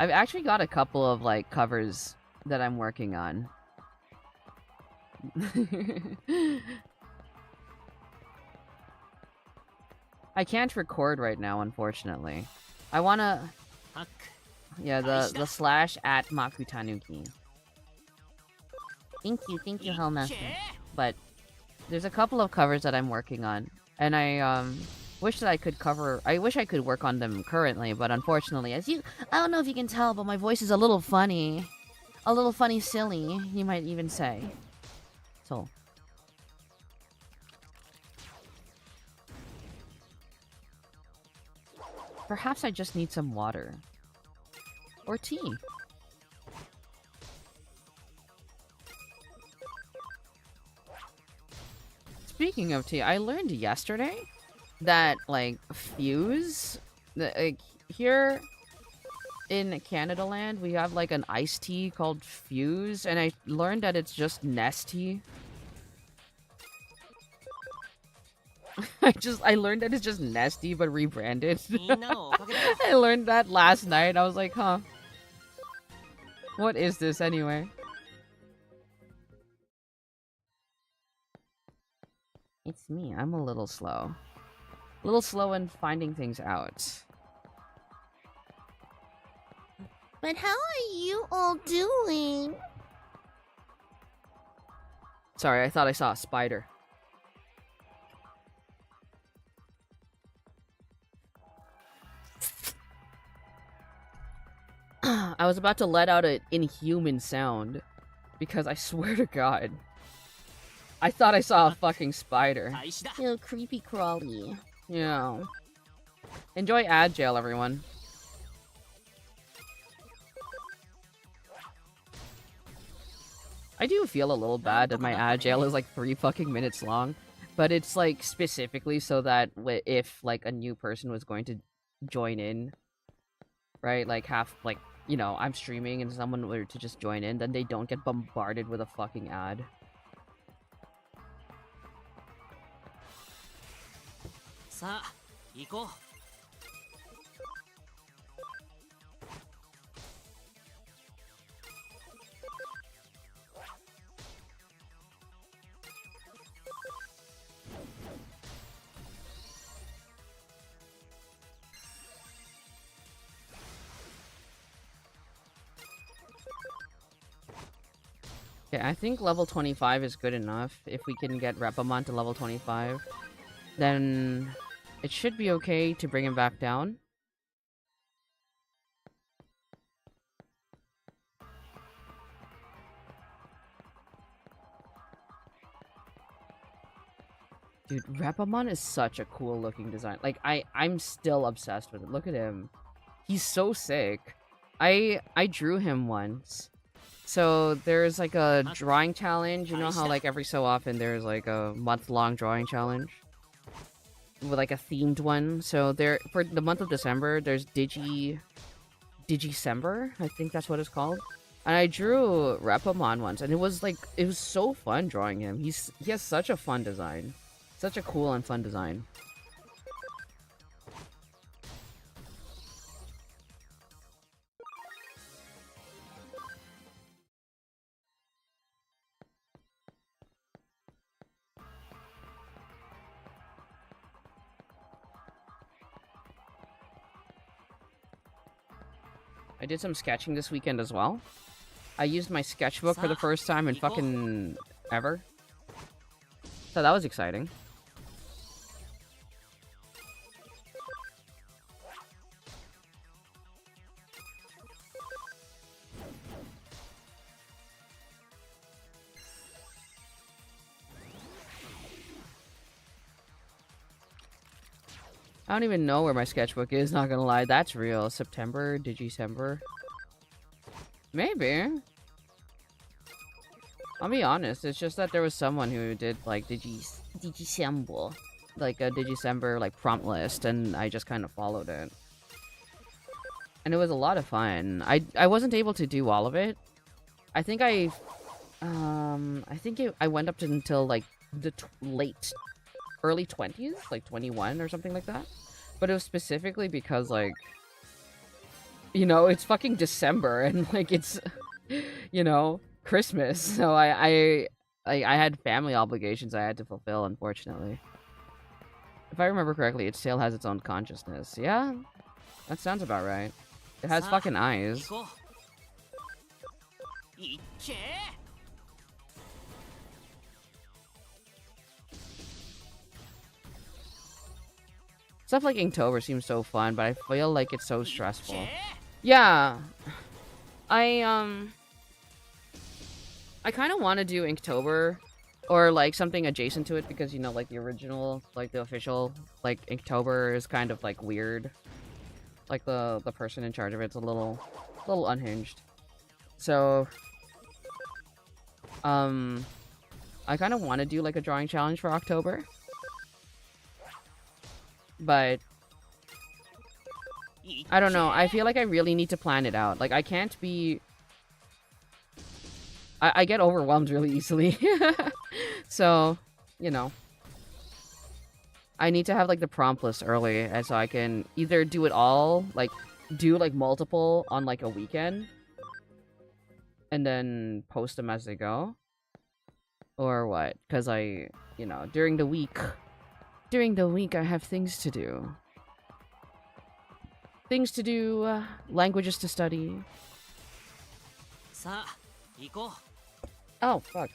I've actually got a couple of, like, covers that I'm working on. I can't record right now, unfortunately. I wanna... Yeah, the /@makutanuki. Thank you, Hellmaster. But there's a couple of covers that I'm working on, and I wish that I could work on them currently, but unfortunately, I don't know if you can tell, but my voice is a little funny silly, you might even say. So perhaps I just need some water or tea. Speaking of tea, I learned yesterday that, like, Fuse, like, here in Canada land, we have, like, an iced tea called Fuse, and I learned that it's just Nestea. I learned that it's just Nestea, but rebranded. I learned that last night. I was like, huh. What is this anyway? It's me. I'm a little slow. A little slow in finding things out. But how are you all doing? Sorry, I thought I saw a spider. I was about to let out an inhuman sound because I swear to God. I thought I saw a fucking spider. 開始だ Ew, creepy crawly. Yeah. Enjoy ad jail, everyone. I do feel a little bad that my ad jail is like 3 fucking minutes long, but it's like specifically so that if like a new person was going to join in, right? Like half like, you know, I'm streaming and someone were to just join in, then they don't get bombarded with a fucking ad. Sa, 行こう Yeah, I think level 25 is good enough. If we can get Repamon to level 25, then it should be okay to bring him back down. Dude, Repamon is such a cool looking design. Like, I'm still obsessed with it. Look at him. He's so sick. I drew him once. So there's like a drawing challenge. You know how like every so often there's like a month-long drawing challenge? With like a themed one. So there, for the month of December, there's Digicember, I think that's what it's called. And I drew Repamon once, and it was so fun drawing him. He has such a fun design. Such a cool and fun design. I did some sketching this weekend as well. I used my sketchbook for the first time in fucking ever. So that was exciting. I don't even know where my sketchbook is, not gonna lie. That's real. September? Digicember? Maybe. I'll be honest, it's just that there was someone who did, like, Digicember. Like, a Digicember, like, prompt list, and I just kind of followed it. And it was a lot of fun. I wasn't able to do all of it. I think I went up to until, like, the early 20s, like 21 or something like that. But it was specifically because, like, you know, it's fucking December and like it's, you know, Christmas. So I had family obligations I had to fulfill, unfortunately. If I remember correctly, it still has its own consciousness. Yeah, that sounds about right. It has fucking eyes. いっけ Stuff like Inktober seems so fun, but I feel like it's so stressful. Yeah. I kind of want to do Inktober or like something adjacent to it because, you know, like the original, like the official, like Inktober is kind of like weird. Like the person in charge of it's a little unhinged. So I kind of want to do like a drawing challenge for October. But I don't know. I feel like I really need to plan it out. Like I can't be. I get overwhelmed really easily. So, you know, I need to have like the prompt list early, and so I can either do it all, like do like multiple on like a weekend, and then post them as they go, or what? Because I, you know, during the week I have things to do. Things to do, languages to study. さあ行こう Oh, fuck.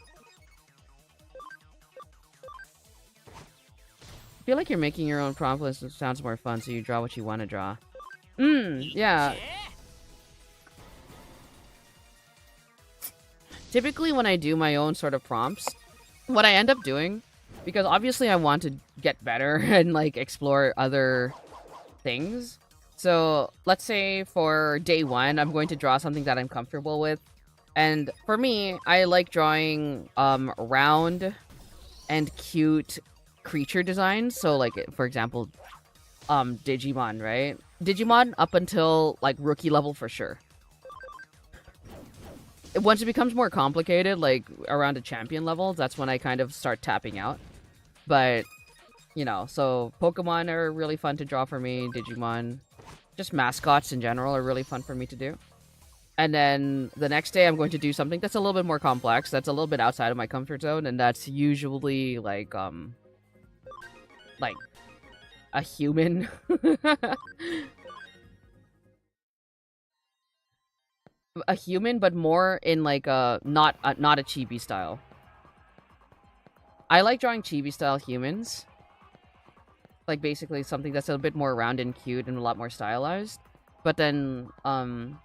I feel like you're making your own prompt list. It sounds more fun, so you draw what you want to draw. Yeah. Typically when I do my own sort of prompts, what I end up doing, because obviously I want to get better and like explore other things. So let's say for day one, I'm going to draw something that I'm comfortable with. And for me, I like drawing round and cute creature designs. So like for example, Digimon, right? Digimon up until like rookie level for sure. Once it becomes more complicated, like around a champion level, that's when I kind of start tapping out. But, you know, so Pokemon are really fun to draw for me. Digimon, just mascots in general are really fun for me to do. And then the next day I'm going to do something that's a little bit more complex, that's a little bit outside of my comfort zone, and that's usually like a human. A human, but more in like a not a chibi style. I like drawing chibi style humans. Like basically something that's a bit more round and cute and a lot more stylized. But then the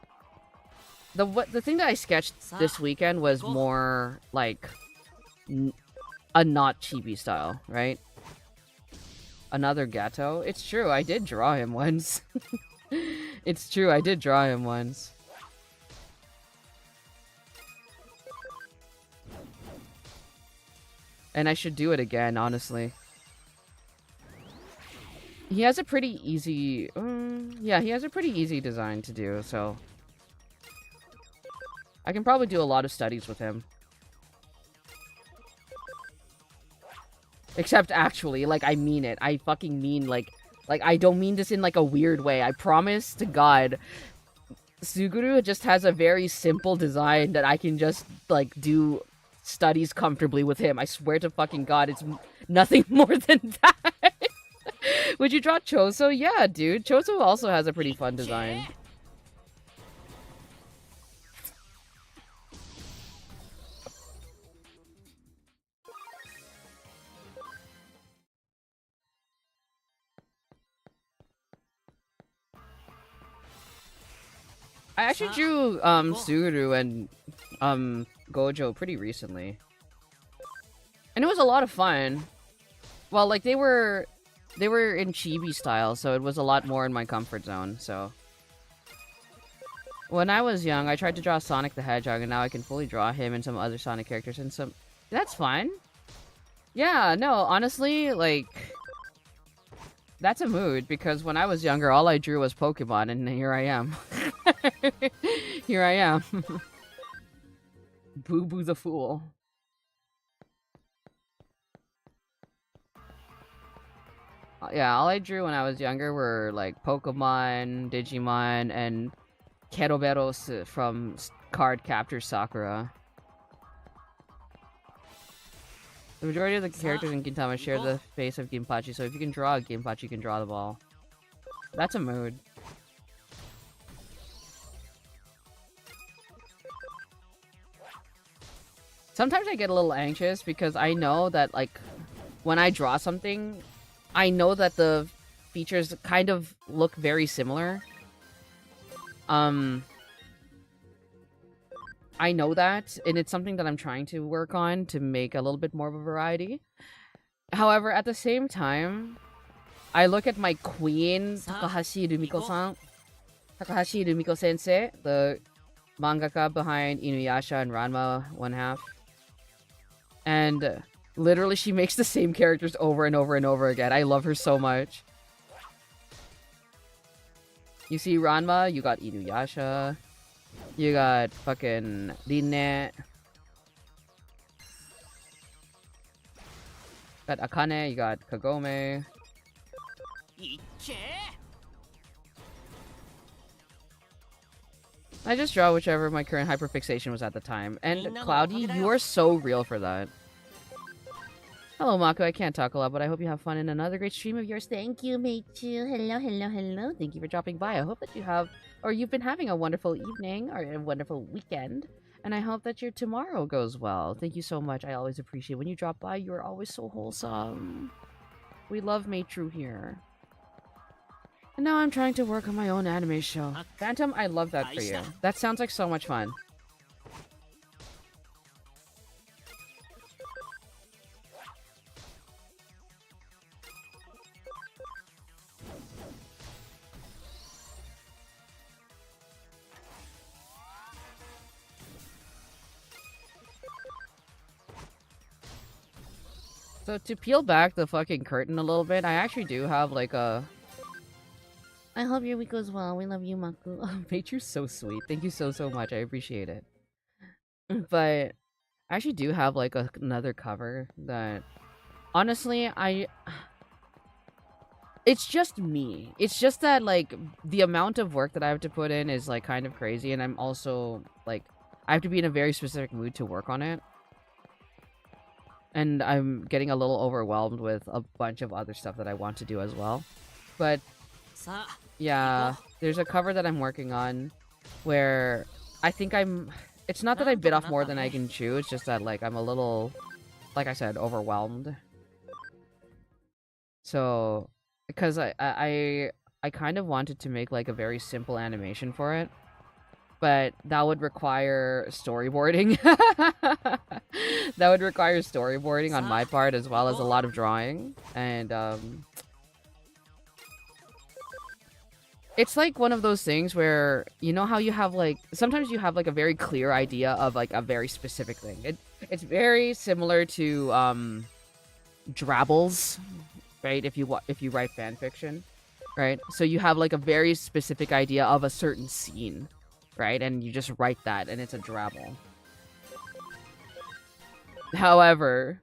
thing that I sketched this weekend was more like a not chibi style, right? Another Gato. It's true, I did draw him once. It's true, I did draw him once. And I should do it again, honestly. He has a pretty easy... yeah, he has a pretty easy design to do, so... I can probably do a lot of studies with him. Except actually, like, I mean it. I fucking mean, like, I don't mean this in, like, a weird way. I promise to God, Suguru just has a very simple design that I can just, like, do studies comfortably with him. I swear to fucking God, it's nothing more than that. Would you draw Choso? Yeah, dude. Choso also has a pretty fun design. I actually drew Suguru and Gojo pretty recently. And it was a lot of fun. Well, like they were in chibi style, so it was a lot more in my comfort zone, so. When I was young, I tried to draw Sonic the Hedgehog, and now I can fully draw him and some other Sonic characters and some... That's fine. Yeah, no, honestly, like... That's a mood, because when I was younger, all I drew was Pokemon, and here I am. Here I am. Boo Boo the Fool. Yeah, all I drew when I was younger were, like, Pokemon, Digimon, and Keroberos from Card Captor Sakura. The majority of the characters in Gintama share the face of Ginpachi, so if you can draw a Ginpachi, you can draw them all. That's a mood. Sometimes I get a little anxious because I know that, like, when I draw something, I know that the features kind of look very similar. I know that, and it's something that I'm trying to work on to make a little bit more of a variety. However, at the same time, I look at my queen, Takahashi Rumiko-san, Takahashi Rumiko Sensei, the mangaka behind Inuyasha and Ranma 1/2. And literally, she makes the same characters over and over and over again. I love her so much. You see Ranma, you got Inuyasha. You got fucking Rinne. Got Akane, you got Kagome. I just draw whichever my current hyperfixation was at the time. And Cloudy, you are so real for that. Hello, Mako. I can't talk a lot, but I hope you have fun in another great stream of yours. Thank you, Meichu. Hello, hello, hello. Thank you for dropping by. I hope that you have, or you've been having a wonderful evening or a wonderful weekend. And I hope that your tomorrow goes well. Thank you so much. I always appreciate when you drop by. You are always so wholesome. We love Meichu here. And now I'm trying to work on my own anime show. Phantom, I love that for you. That sounds like so much fun. So to peel back the fucking curtain a little bit, I actually do have like a... I hope your week goes well. We love you, Maku. Oh, mate, you're so sweet. Thank you so, so much. I appreciate it. But I actually do have like another cover that... Honestly, it's just me. It's just that like the amount of work that I have to put in is like kind of crazy, and I'm also like I have to be in a very specific mood to work on it. And I'm getting a little overwhelmed with a bunch of other stuff that I want to do as well. But yeah, there's a cover that I'm working on where I think it's not that I bit off more than I can chew, it's just that like I'm a little, like I said, overwhelmed. So, because I kind of wanted to make like a very simple animation for it, but that would require storyboarding. That would require storyboarding on my part as well as a lot of drawing. And it's like one of those things where, you know how you have like, sometimes you have like a very clear idea of like a very specific thing. It's very similar to Drabbles, right? If you write fan fiction, right? So you have like a very specific idea of a certain scene, right? And you just write that and it's a Drabble. However,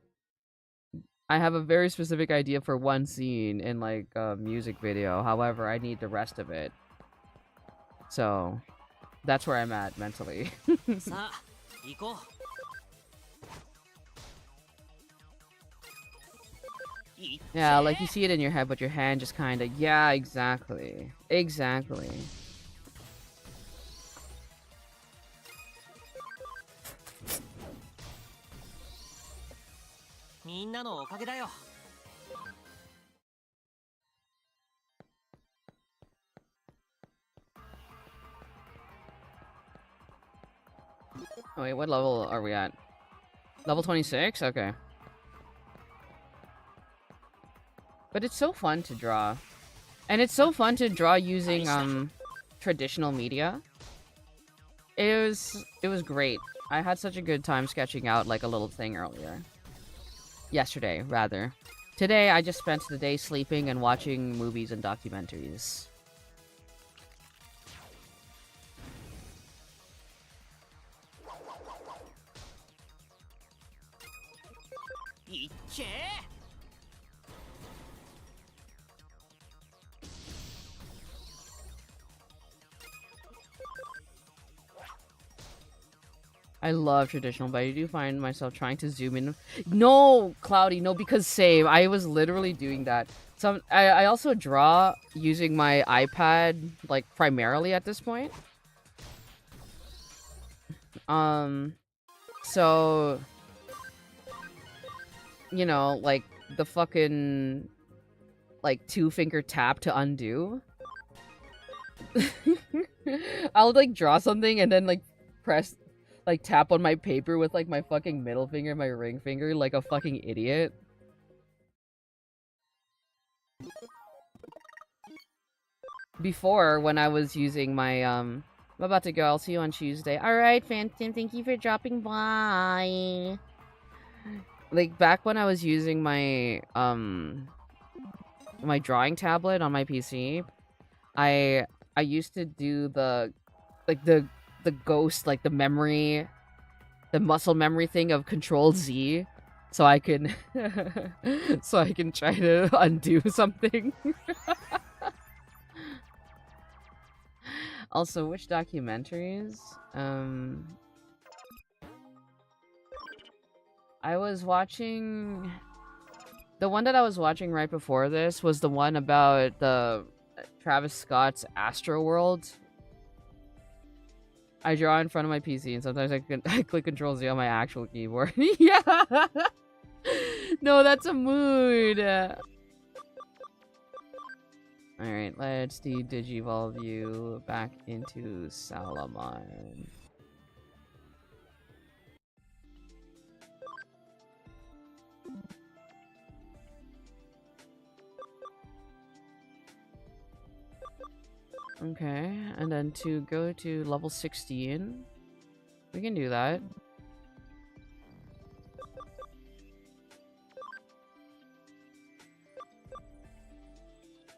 I have a very specific idea for one scene in like a music video. However, I need the rest of it. So that's where I'm at mentally. Yeah, like you see it in your head, but your hand just kind of... Yeah, exactly. Exactly. Oh, wait, what level are we at? Level 26? Okay. But it's so fun to draw. And it's so fun to draw using traditional media. It was great. I had such a good time sketching out like a little thing earlier. Yesterday, rather. Today, I just spent the day sleeping and watching movies and documentaries. I love traditional, but I do find myself trying to zoom in. No, Cloudy, no, because same. I was literally doing that. So I also draw using my iPad, like, primarily at this point. So, you know, like, the fucking, like, 2-finger tap to undo. I'll, like, draw something and then, like, press... like, tap on my paper with, like, my fucking middle finger and my ring finger like a fucking idiot. Before, when I was using my, I'm about to go. I'll see you on Tuesday. Alright, Phantom, thank you for dropping by. Like, back when I was using my, my drawing tablet on my PC, I used to do the, like, the ghost, like the memory, the muscle memory thing of Control Z, so I can so I can try to undo something. Also, which documentaries? I was watching... The one that I was watching right before this was the one about the Travis Scott's Astroworld. I draw in front of my PC, and sometimes I click Control Z on my actual keyboard. Yeah! No, that's a mood! Alright, let's de-digivolve you back into Salamon. Okay, and then to go to level 16, we can do that.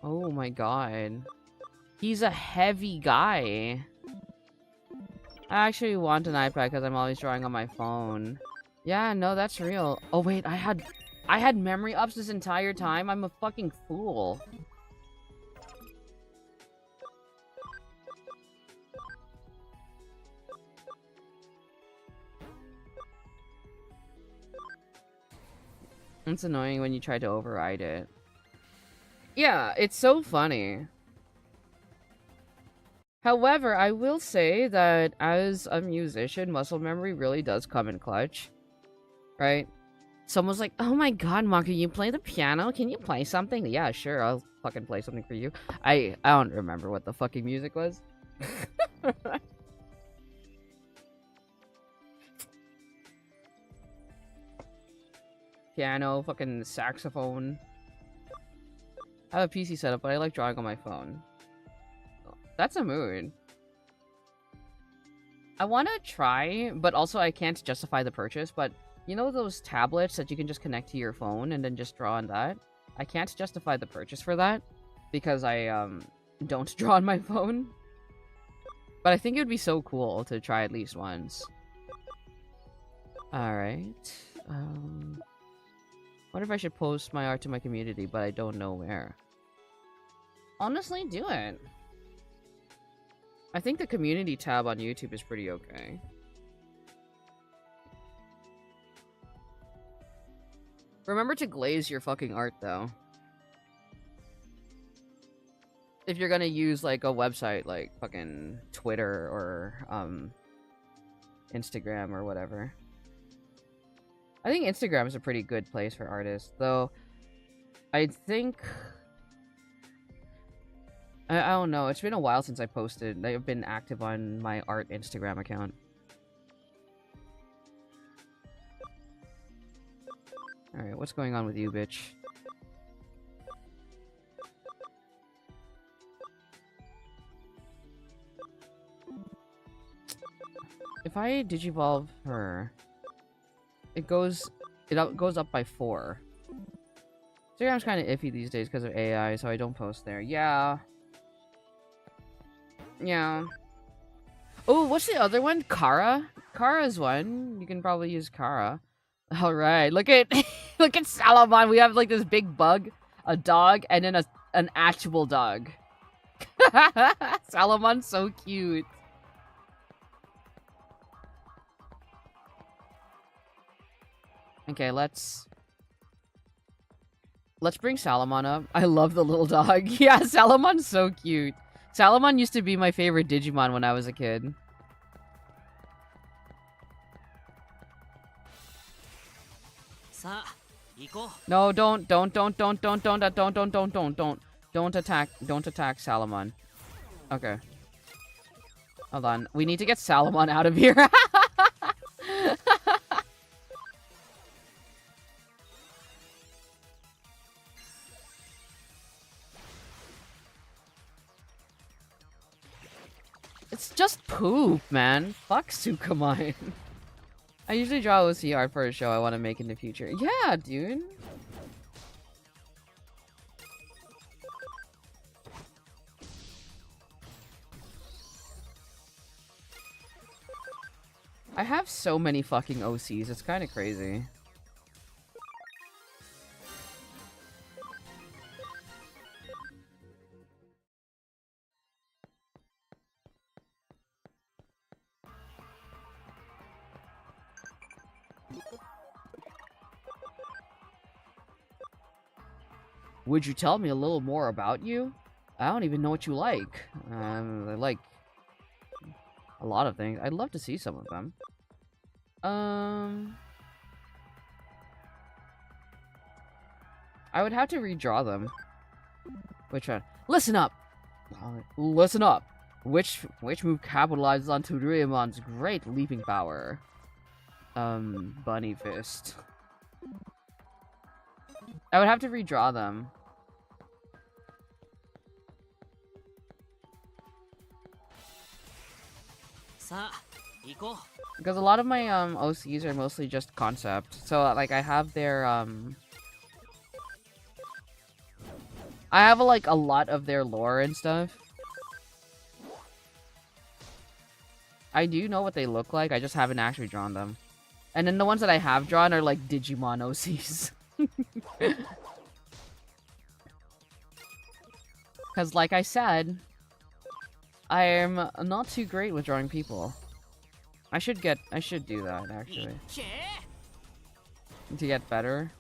Oh my god. He's a heavy guy. I actually want an iPad because I'm always drawing on my phone. Yeah, no, that's real. Oh wait, I had memory ups this entire time? I'm a fucking fool. It's annoying when you try to override it. Yeah, it's so funny. However, I will say that as a musician, muscle memory really does come in clutch. Right? Someone's like, oh my god, Maka, you play the piano? Can you play something? Yeah, sure, I'll fucking play something for you. I don't remember what the fucking music was. Piano, fucking saxophone. I have a PC setup, but I like drawing on my phone. That's a mood. I want to try, but also I can't justify the purchase, but you know those tablets that you can just connect to your phone and then just draw on that? I can't justify the purchase for that because I don't draw on my phone. But I think it would be so cool to try at least once. Alright. What if I should post my art to my community, but I don't know where? Honestly, do it. I think the community tab on YouTube is pretty okay. Remember to glaze your fucking art, though. If you're gonna use, like, a website like fucking Twitter or, Instagram or whatever. I think Instagram is a pretty good place for artists, though I think... I don't know, it's been a while since I posted. I've been active on my art Instagram account. Alright, what's going on with you, bitch? If I digivolve her, it goes up by 4. Instagram's kind of iffy these days because of AI, so I don't post there. Yeah. Yeah. Oh, what's the other one? Kara? Kara's one. You can probably use Kara. Alright, look at look at Salamon. We have like this big bug, a dog, and then an actual dog. Salamon's so cute. Okay, let's bring Salamon up. I love the little dog. Yeah, Salamon's so cute. Salamon used to be my favorite Digimon when I was a kid. No, don't attack Salamon. Okay. Hold on. We need to get Salamon out of here. It's just poop, man. Fuck Sukamine. I usually draw OC art for a show I want to make in the future. Yeah, dude. I have so many fucking OCs. It's kind of crazy. Would you tell me a little more about you? I don't even know what you like. I like a lot of things. I'd love to see some of them. I would have to redraw them. Which one? Listen up! Listen up! Which move capitalizes on Tsuruyamon's great leaping power? Bunny Fist. I would have to redraw them. Because a lot of my OCs are mostly just concept. So like I have their I have like a lot of their lore and stuff. I do know what they look like, I just haven't actually drawn them. And then the ones that I have drawn are like Digimon OCs. Because like I said, I am not too great with drawing people. I should do that actually. To get better.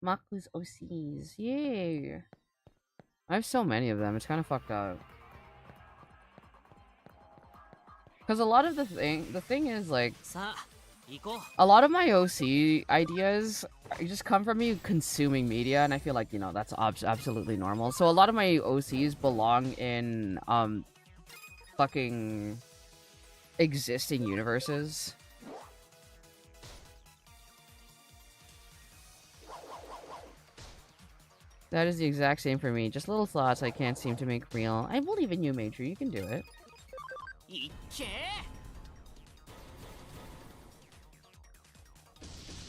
Maku's OCs. Yay. I have so many of them. It's kind of fucked up. Because a lot of the thing is like, a lot of my OC ideas just come from me consuming media, and I feel like, you know, that's absolutely normal. So a lot of my OCs belong in, fucking existing universes. That is the exact same for me. Just little thoughts I can't seem to make real. I believe in you, Major. You can do it.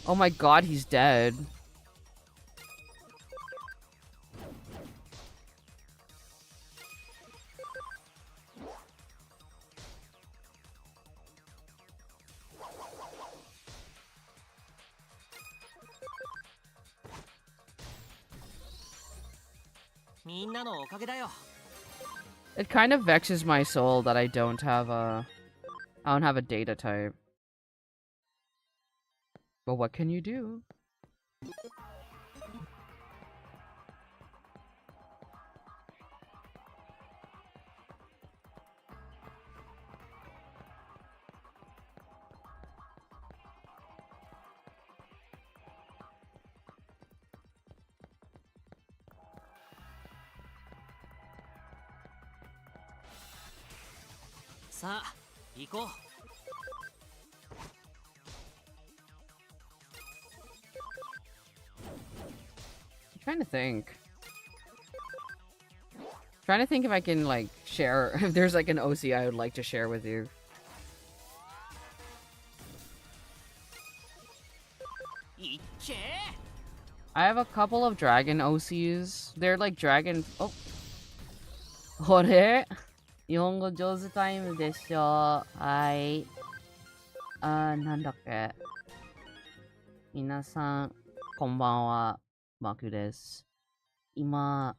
Oh my god, he's dead. It kind of vexes my soul that I don't have a data type. But what can you do? Sa, iko. I'm trying to think. Trying to think if I can like share if there's like an OC I would like to share with you. I have a couple of dragon OCs. They're like dragon. Oh. これ日本語上手タイムでしょ。はい。なんだっけ。皆さん、こんばんは。マクです。今、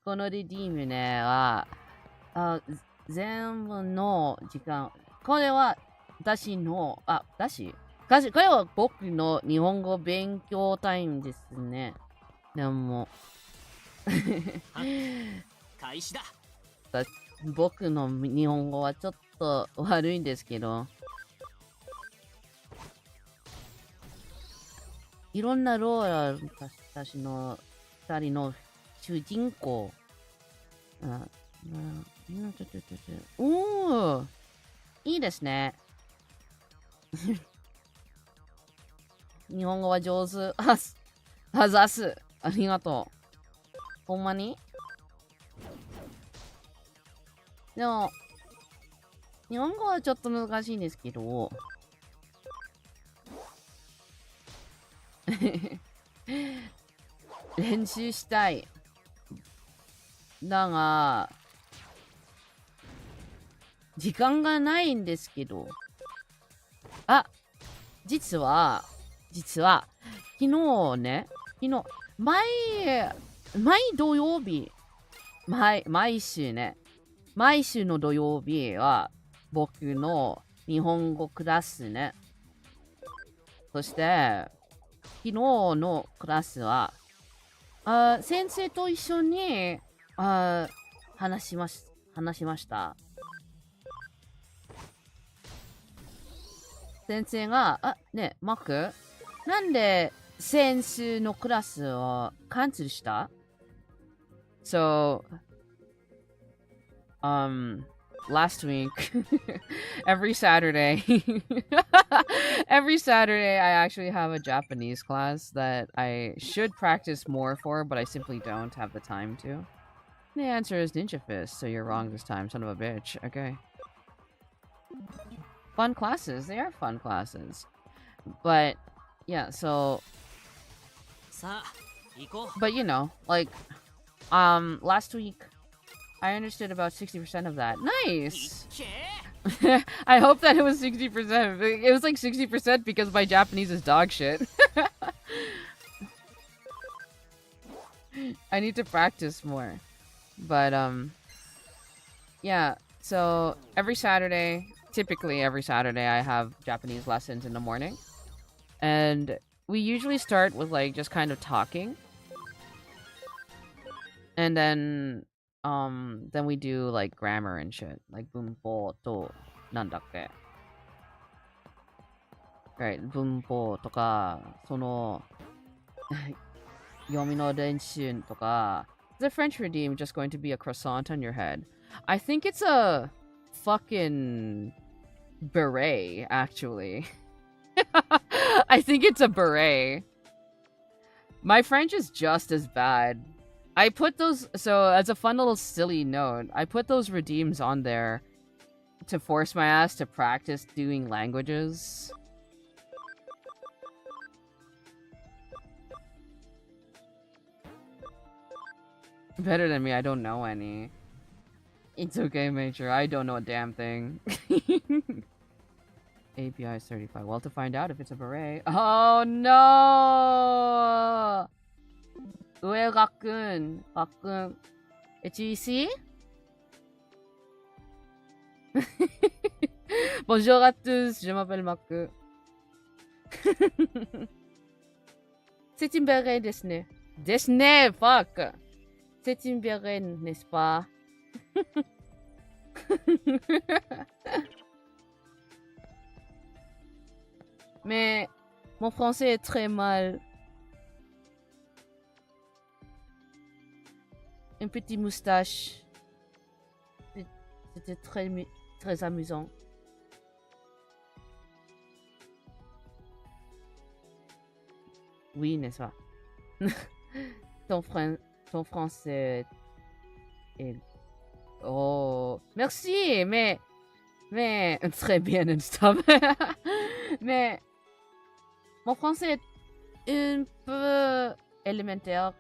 このリディームねは、全部の時間、これは私の、これは僕の日本語勉強タイムですね。でも、開始だ。僕の日本語はちょっと悪いんですけど、いろんなローラー私の二人の主人公。おー、いいですね。日本語は上手。あざす。ありがとう。ほんまに？でも、日本語はちょっと難しいんですけど、練習したい。だが、時間がないんですけど。実は、昨日ね、毎土曜日、毎週ね、毎週の土曜日は僕の日本語クラスね。そして、昨日のクラスは、先生と一緒に話しました。先生が、ねえ、マーク、なんで先週のクラスをキャンセルした？ So, last week, every Saturday, every Saturday, I actually have a Japanese class that I should practice more for, but I simply don't have the time to. The answer is Ninja Fist, so you're wrong this time, son of a bitch. Okay. Fun classes. They are fun classes. But, yeah, so... さあ行こう But, you know, like, last week, I understood about 60% of that. Nice! いけ I hope that it was 60%. It was like 60% because my Japanese is dog shit. I need to practice more. But, yeah, so every Saturday, typically every Saturday, I have Japanese lessons in the morning. And we usually start with, like, just kind of talking. And then we do, like, grammar and shit. Like, bunpo to nandakke. Right, bunpo toka, sono, yomi no renshu toka. Is the French redeem just going to be a croissant on your head? I think it's a fucking beret, actually. I think it's a beret. My French is just as bad. I put those, so as a fun little silly note, I put those redeems on there to force my ass to practice doing languages. Better than me, I don't know any. It's okay, Major, I don't know a damn thing. API is 35. Well, to find out if it's a beret. Oh no! 왜 가끔 do you see? Bonjour à tous, je m'appelle Maku. C'est une beret Disney. Disney, fuck! C'est une beret, n'est-ce pas? Mais mon français est très mal. Une petite moustache. C'était très amusant. Oui, n'est-ce pas? ton français est... Oh, merci, mais très bien, stop. Mais mon français est un peu élémentaire.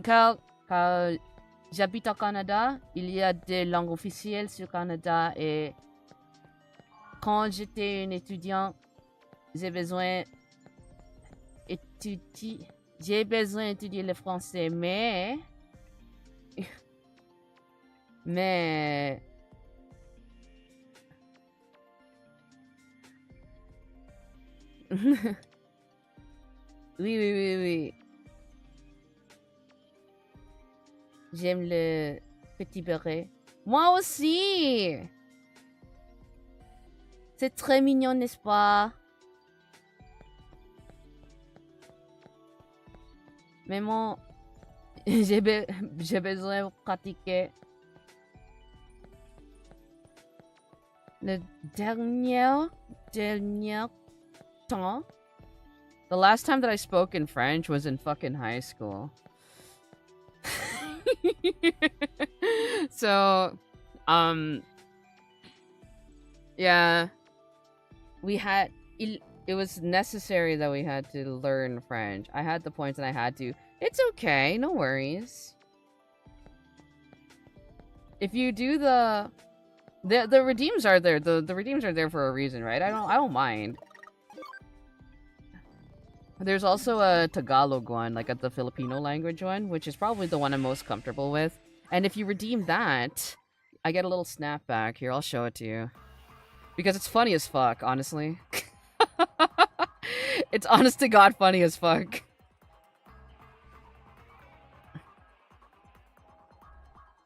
Car j'habite au Canada, il y a des langues officielles sur le Canada et quand j'étais un étudiant, j'ai besoin d'étudier le français, mais oui. J'aime le petit beret. Moi aussi! C'est très mignon, n'est-ce pas? Mais mon... j'ai besoin de pratiquer. Le dernier temps. The last time that I spoke in French was in fucking high school. So, yeah, we had, it was necessary that we had to learn French. I had the points and I had to. It's okay, no worries. If you do the redeems are there, the redeems are there for a reason, right? I don't mind. There's also a Tagalog one, like the Filipino language one, which is probably the one I'm most comfortable with. And if you redeem that, I get a little snapback. Here, I'll show it to you. Because it's funny as fuck, honestly. It's honest to God funny as fuck.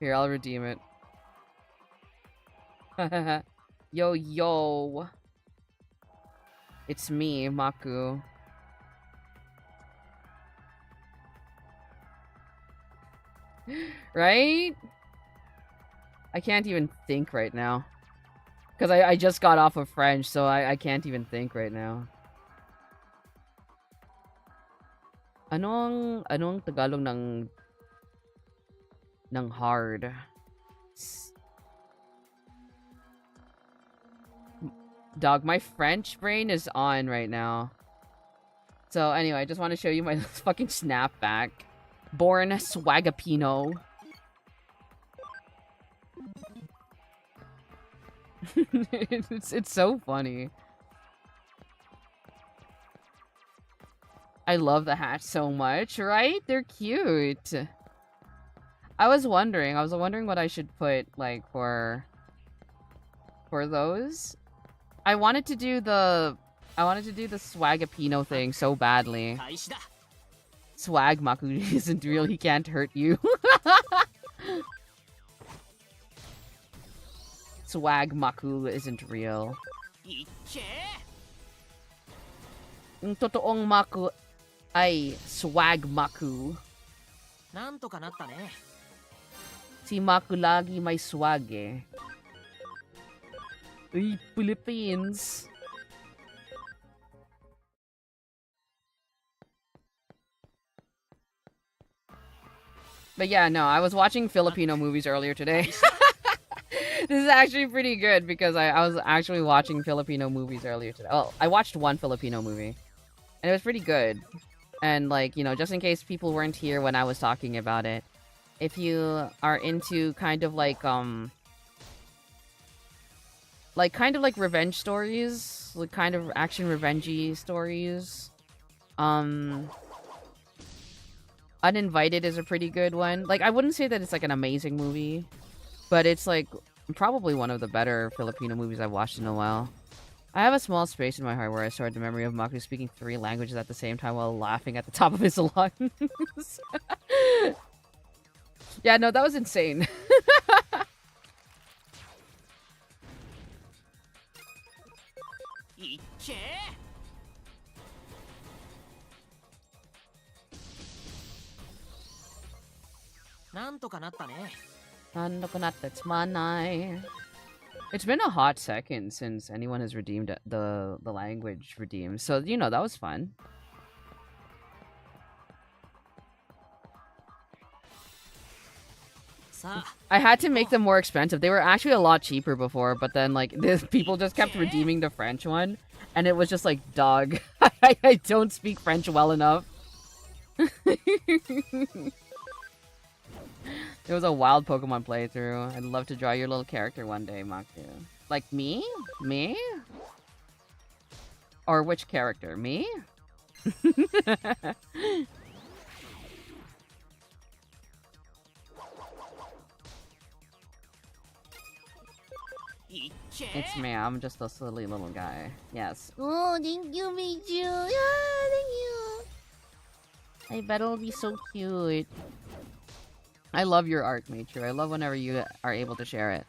Here, I'll redeem it. Yo. It's me, Maku. Right? I can't even think right now. Because I just got off of French, so I can't even think right now. Anong Tagalog ng hard? Dog, my French brain is on right now. So anyway, I just want to show you my fucking snapback. Born Swagapino. it's so funny. I love the hats so much, right? They're cute. I was wondering what I should put like for those. I wanted to do the Swagapino thing so badly. Swag Maku isn't real, he can't hurt you. Swag Maku isn't real. Ang totoong Maku ay Swag Maku. Si Maku lagi may swag eh. Uy, Philippines. But yeah, no, I was watching Filipino movies earlier today. This is actually pretty good because I was actually watching Filipino movies earlier today. Oh, I watched one Filipino movie. And it was pretty good. And like, you know, just in case people weren't here when I was talking about it. If you are into kind of like revenge stories, like kind of action revenge-y stories. Uninvited is a pretty good one. Like, I wouldn't say that it's like an amazing movie, but it's like probably one of the better Filipino movies I've watched in a while. I have a small space in my heart where I stored the memory of Maku speaking 3 languages at the same time while laughing at the top of his lungs. Yeah, no, that was insane. It's been a hot second since anyone has redeemed the language redeemed. So, you know, that was fun. I had to make them more expensive. They were actually a lot cheaper before, but then like people just kept redeeming the French one, and it was just like, dog, I don't speak French well enough. It was a wild Pokemon playthrough. I'd love to draw your little character one day, Maku. Like me? Me? Or which character? Me? It's me. I'm just a silly little guy. Yes. Oh, thank you, Michu. Yeah, thank you. I bet it'll be so cute. I love your art, Michu. I love whenever you are able to share it.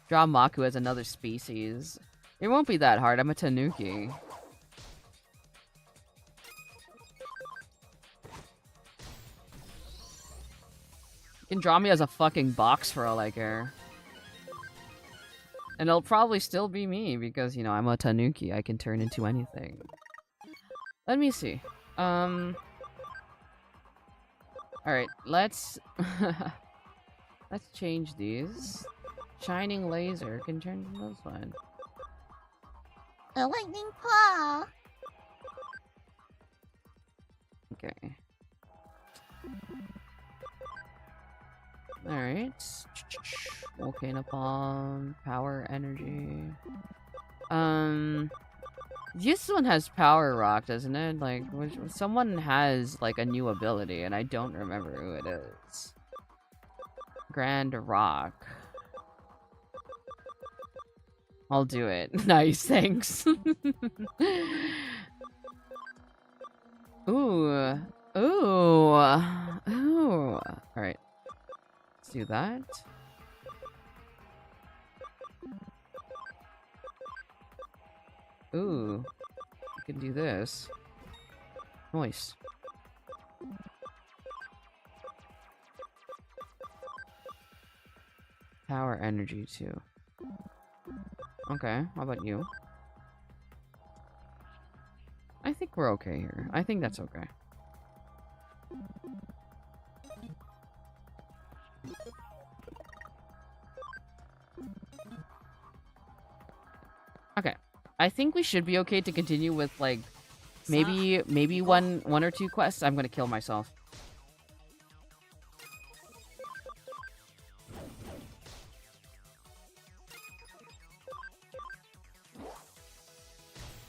Draw Maku as another species. It won't be that hard. I'm a Tanuki. You can draw me as a fucking box for all I care. And it'll probably still be me because, you know, I'm a Tanuki. I can turn into anything. Let me see. Alright, let's... let's change these. Shining laser can turn into this one. A lightning claw. Okay. Alright. Volcano Palm. Power energy. This one has Power Rock, doesn't it? Like, someone has, like, a new ability, and I don't remember who it is. Grand Rock. I'll do it. Nice, thanks. Ooh. Ooh. Ooh. Alright. Let's do that. Ooh. I can do this. Nice. Power energy too. Okay, how about you? I think we're okay here. I think that's okay. Okay. I think we should be okay to continue with like maybe one or two quests. I'm gonna kill myself.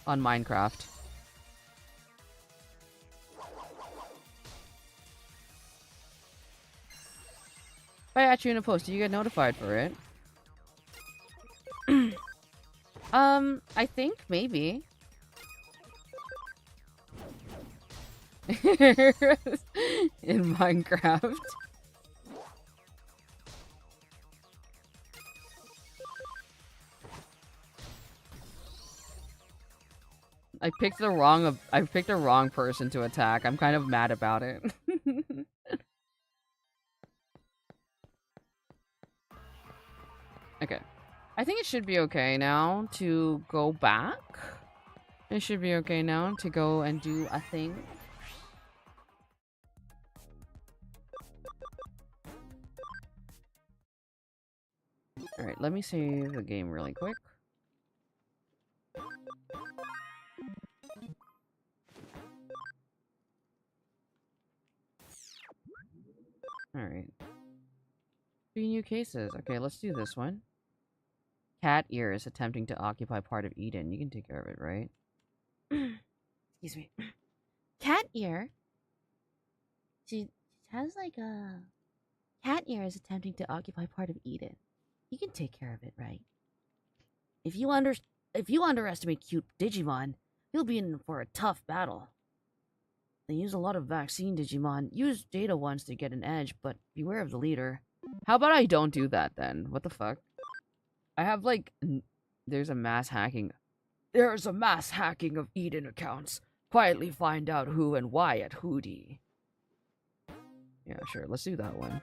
On Minecraft. If I at you in a post, do you get notified for it? I think maybe. In Minecraft. I picked the wrong person to attack. I'm kind of mad about it. Okay. I think it should be okay now to go back. It should be okay now to go and do a thing. Alright, let me save the game really quick. Alright. 3 new cases. Okay, let's do this one. Cat ear is attempting to occupy part of Eden. You can take care of it, right? Excuse me. Cat ear? She has like a... Cat ear is attempting to occupy part of Eden. You can take care of it, right? If you underestimate cute Digimon, you'll be in for a tough battle. They use a lot of vaccine Digimon. Use data ones to get an edge, but beware of the leader. How about I don't do that then? What the fuck? I have like... There's a mass hacking of Eden accounts. Quietly find out who and why at Hootie. Yeah, sure. Let's do that one.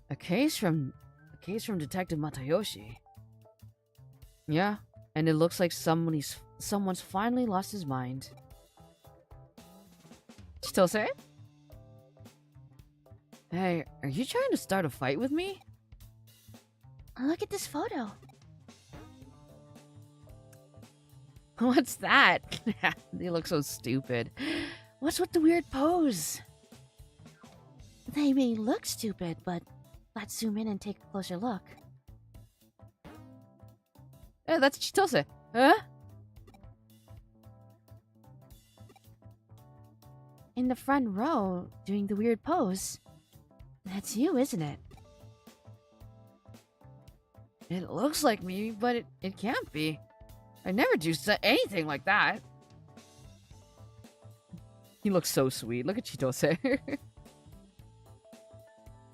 A case from Detective Matayoshi. Yeah, and it looks like someone's finally lost his mind. Still say? Hey, are you trying to start a fight with me? Look at this photo. What's that? They look so stupid. What's with the weird pose? They may look stupid, but let's zoom in and take a closer look. Hey, that's Chitose. Huh? In the front row, doing the weird pose. That's you, isn't it? It looks like me, but it can't be. I never do anything like that. He looks so sweet. Look at Chitose.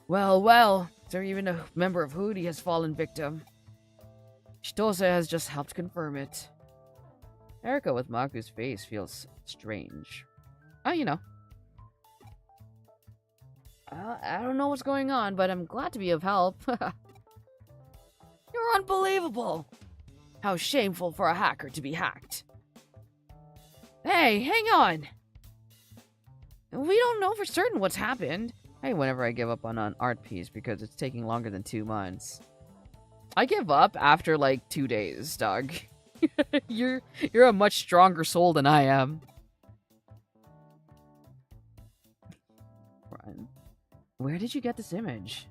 Well, there even a member of Hootie has fallen victim. Chitose has just helped confirm it. Erika with Maku's face feels strange. Oh, you know. I don't know what's going on, but I'm glad to be of help. You're unbelievable! How shameful for a hacker to be hacked. Hey, hang on! We don't know for certain what's happened. Hey, whenever I give up on an art piece because it's taking longer than 2 months. I give up after like 2 days, dog. You're a much stronger soul than I am. Run. Where did you get this image?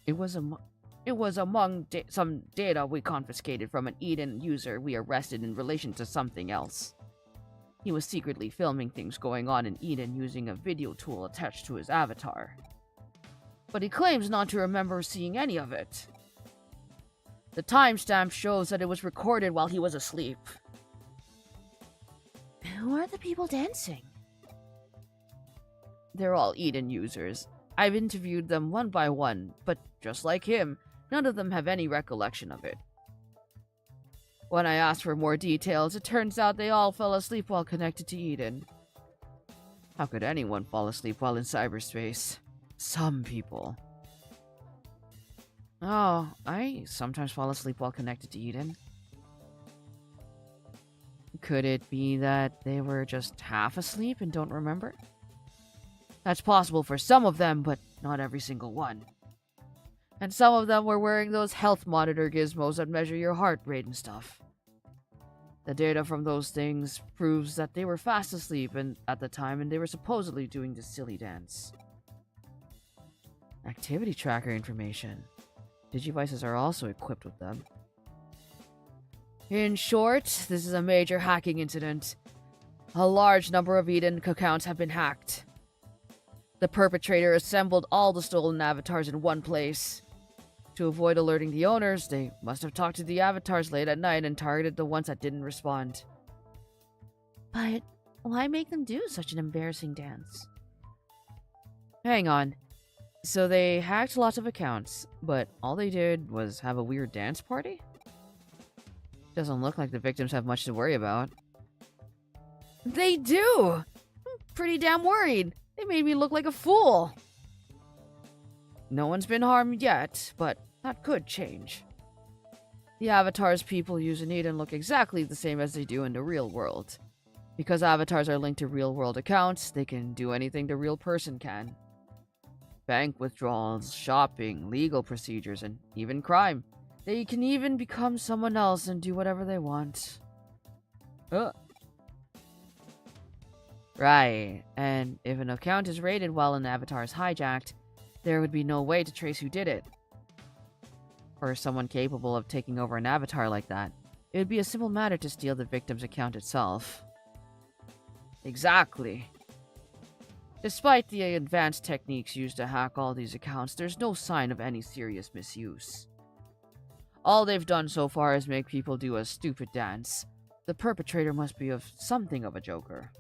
It was among some data we confiscated from an Eden user we arrested in relation to something else. He was secretly filming things going on in Eden using a video tool attached to his avatar. But he claims not to remember seeing any of it. The timestamp shows that it was recorded while he was asleep. Who are the people dancing? They're all Eden users. I've interviewed them one by one, but just like him, none of them have any recollection of it. When I asked for more details, it turns out they all fell asleep while connected to Eden. How could anyone fall asleep while in cyberspace? Some people. Oh, I sometimes fall asleep while connected to Eden. Could it be that they were just half asleep and don't remember? That's possible for some of them, but not every single one. And some of them were wearing those health monitor gizmos that measure your heart rate and stuff. The data from those things proves that they were fast asleep at the time and they were supposedly doing this silly dance. Activity tracker information. Digivices are also equipped with them. In short, this is a major hacking incident. A large number of Eden accounts have been hacked. The perpetrator assembled all the stolen avatars in one place. To avoid alerting the owners, they must have talked to the avatars late at night and targeted the ones that didn't respond. But why make them do such an embarrassing dance? Hang on. So they hacked lots of accounts, but all they did was have a weird dance party? Doesn't look like the victims have much to worry about. They do! I'm pretty damn worried. They made me look like a fool. No one's been harmed yet, but that could change. The avatars people use in Eden look exactly the same as they do in the real world. Because avatars are linked to real-world accounts, they can do anything the real person can. Bank withdrawals, shopping, legal procedures, and even crime. They can even become someone else and do whatever they want. Right, and if an account is raided while an avatar is hijacked, there would be no way to trace who did it. For someone capable of taking over an avatar like that, it would be a simple matter to steal the victim's account itself. Exactly. Despite the advanced techniques used to hack all these accounts, there's no sign of any serious misuse. All they've done so far is make people do a stupid dance. The perpetrator must be something of a joker.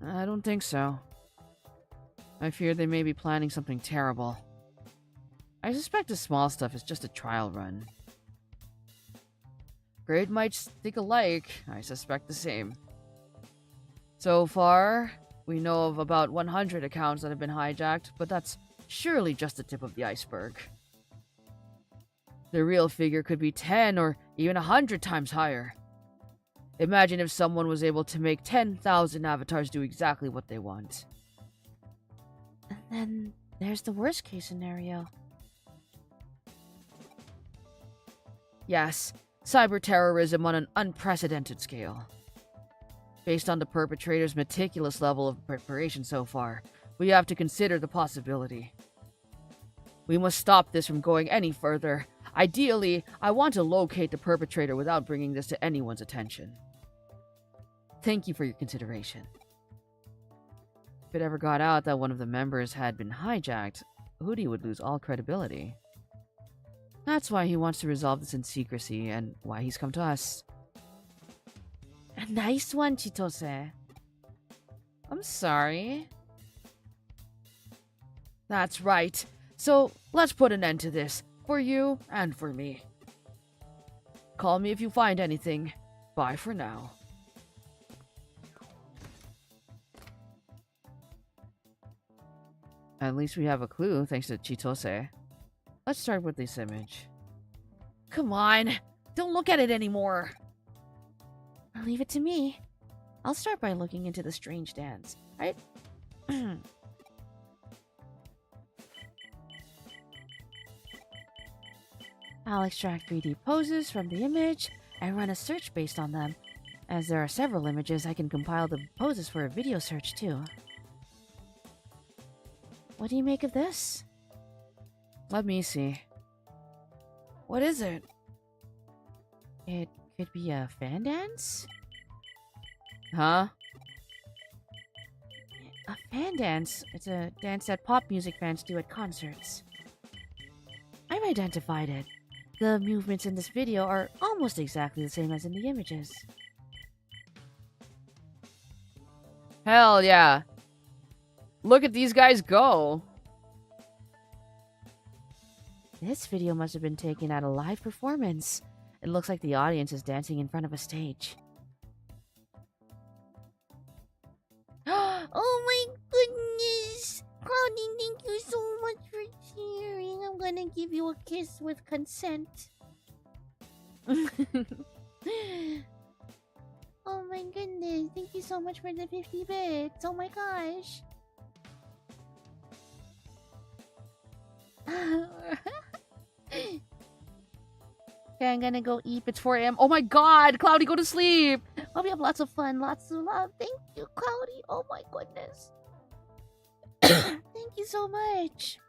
I don't think so. I fear they may be planning something terrible. I suspect the small stuff is just a trial run. Great minds think alike. I suspect the same. So far, we know of about 100 accounts that have been hijacked, but that's surely just the tip of the iceberg. The real figure could be 10 or even 100 times higher. Imagine if someone was able to make 10,000 avatars do exactly what they want. And then there's the worst case scenario. Yes, cyber terrorism on an unprecedented scale. Based on the perpetrator's meticulous level of preparation so far, we have to consider the possibility. We must stop this from going any further. Ideally, I want to locate the perpetrator without bringing this to anyone's attention. Thank you for your consideration. If it ever got out that one of the members had been hijacked, Hootie would lose all credibility. That's why he wants to resolve this in secrecy and why he's come to us. A nice one, Chitose. I'm sorry. That's right. So, let's put an end to this, for you and for me. Call me if you find anything. Bye for now. At least we have a clue, thanks to Chitose. Let's start with this image. Come on! Don't look at it anymore! I'll leave it to me. I'll start by looking into the strange dance. I'll extract 3D poses from the image and run a search based on them. As there are several images, I can compile the poses for a video search too. What do you make of this? Let me see. What is it? It could be a fan dance? Huh? A fan dance. It's a dance that pop music fans do at concerts. I've identified it. The movements in this video are almost exactly the same as in the images. Hell yeah. Look at these guys go. This video must have been taken at a live performance. It looks like the audience is dancing in front of a stage. Oh my goodness! Cloudy, thank you so much for sharing. I'm gonna give you a kiss with consent. Oh my goodness, thank you so much for the 50 bits. Oh my gosh. Okay, I'm gonna go eat. It's 4 a.m. Oh my god! Cloudy, go to sleep! Hope you have lots of fun, lots of love. Thank you, Cloudy. Oh my goodness. Thank you so much.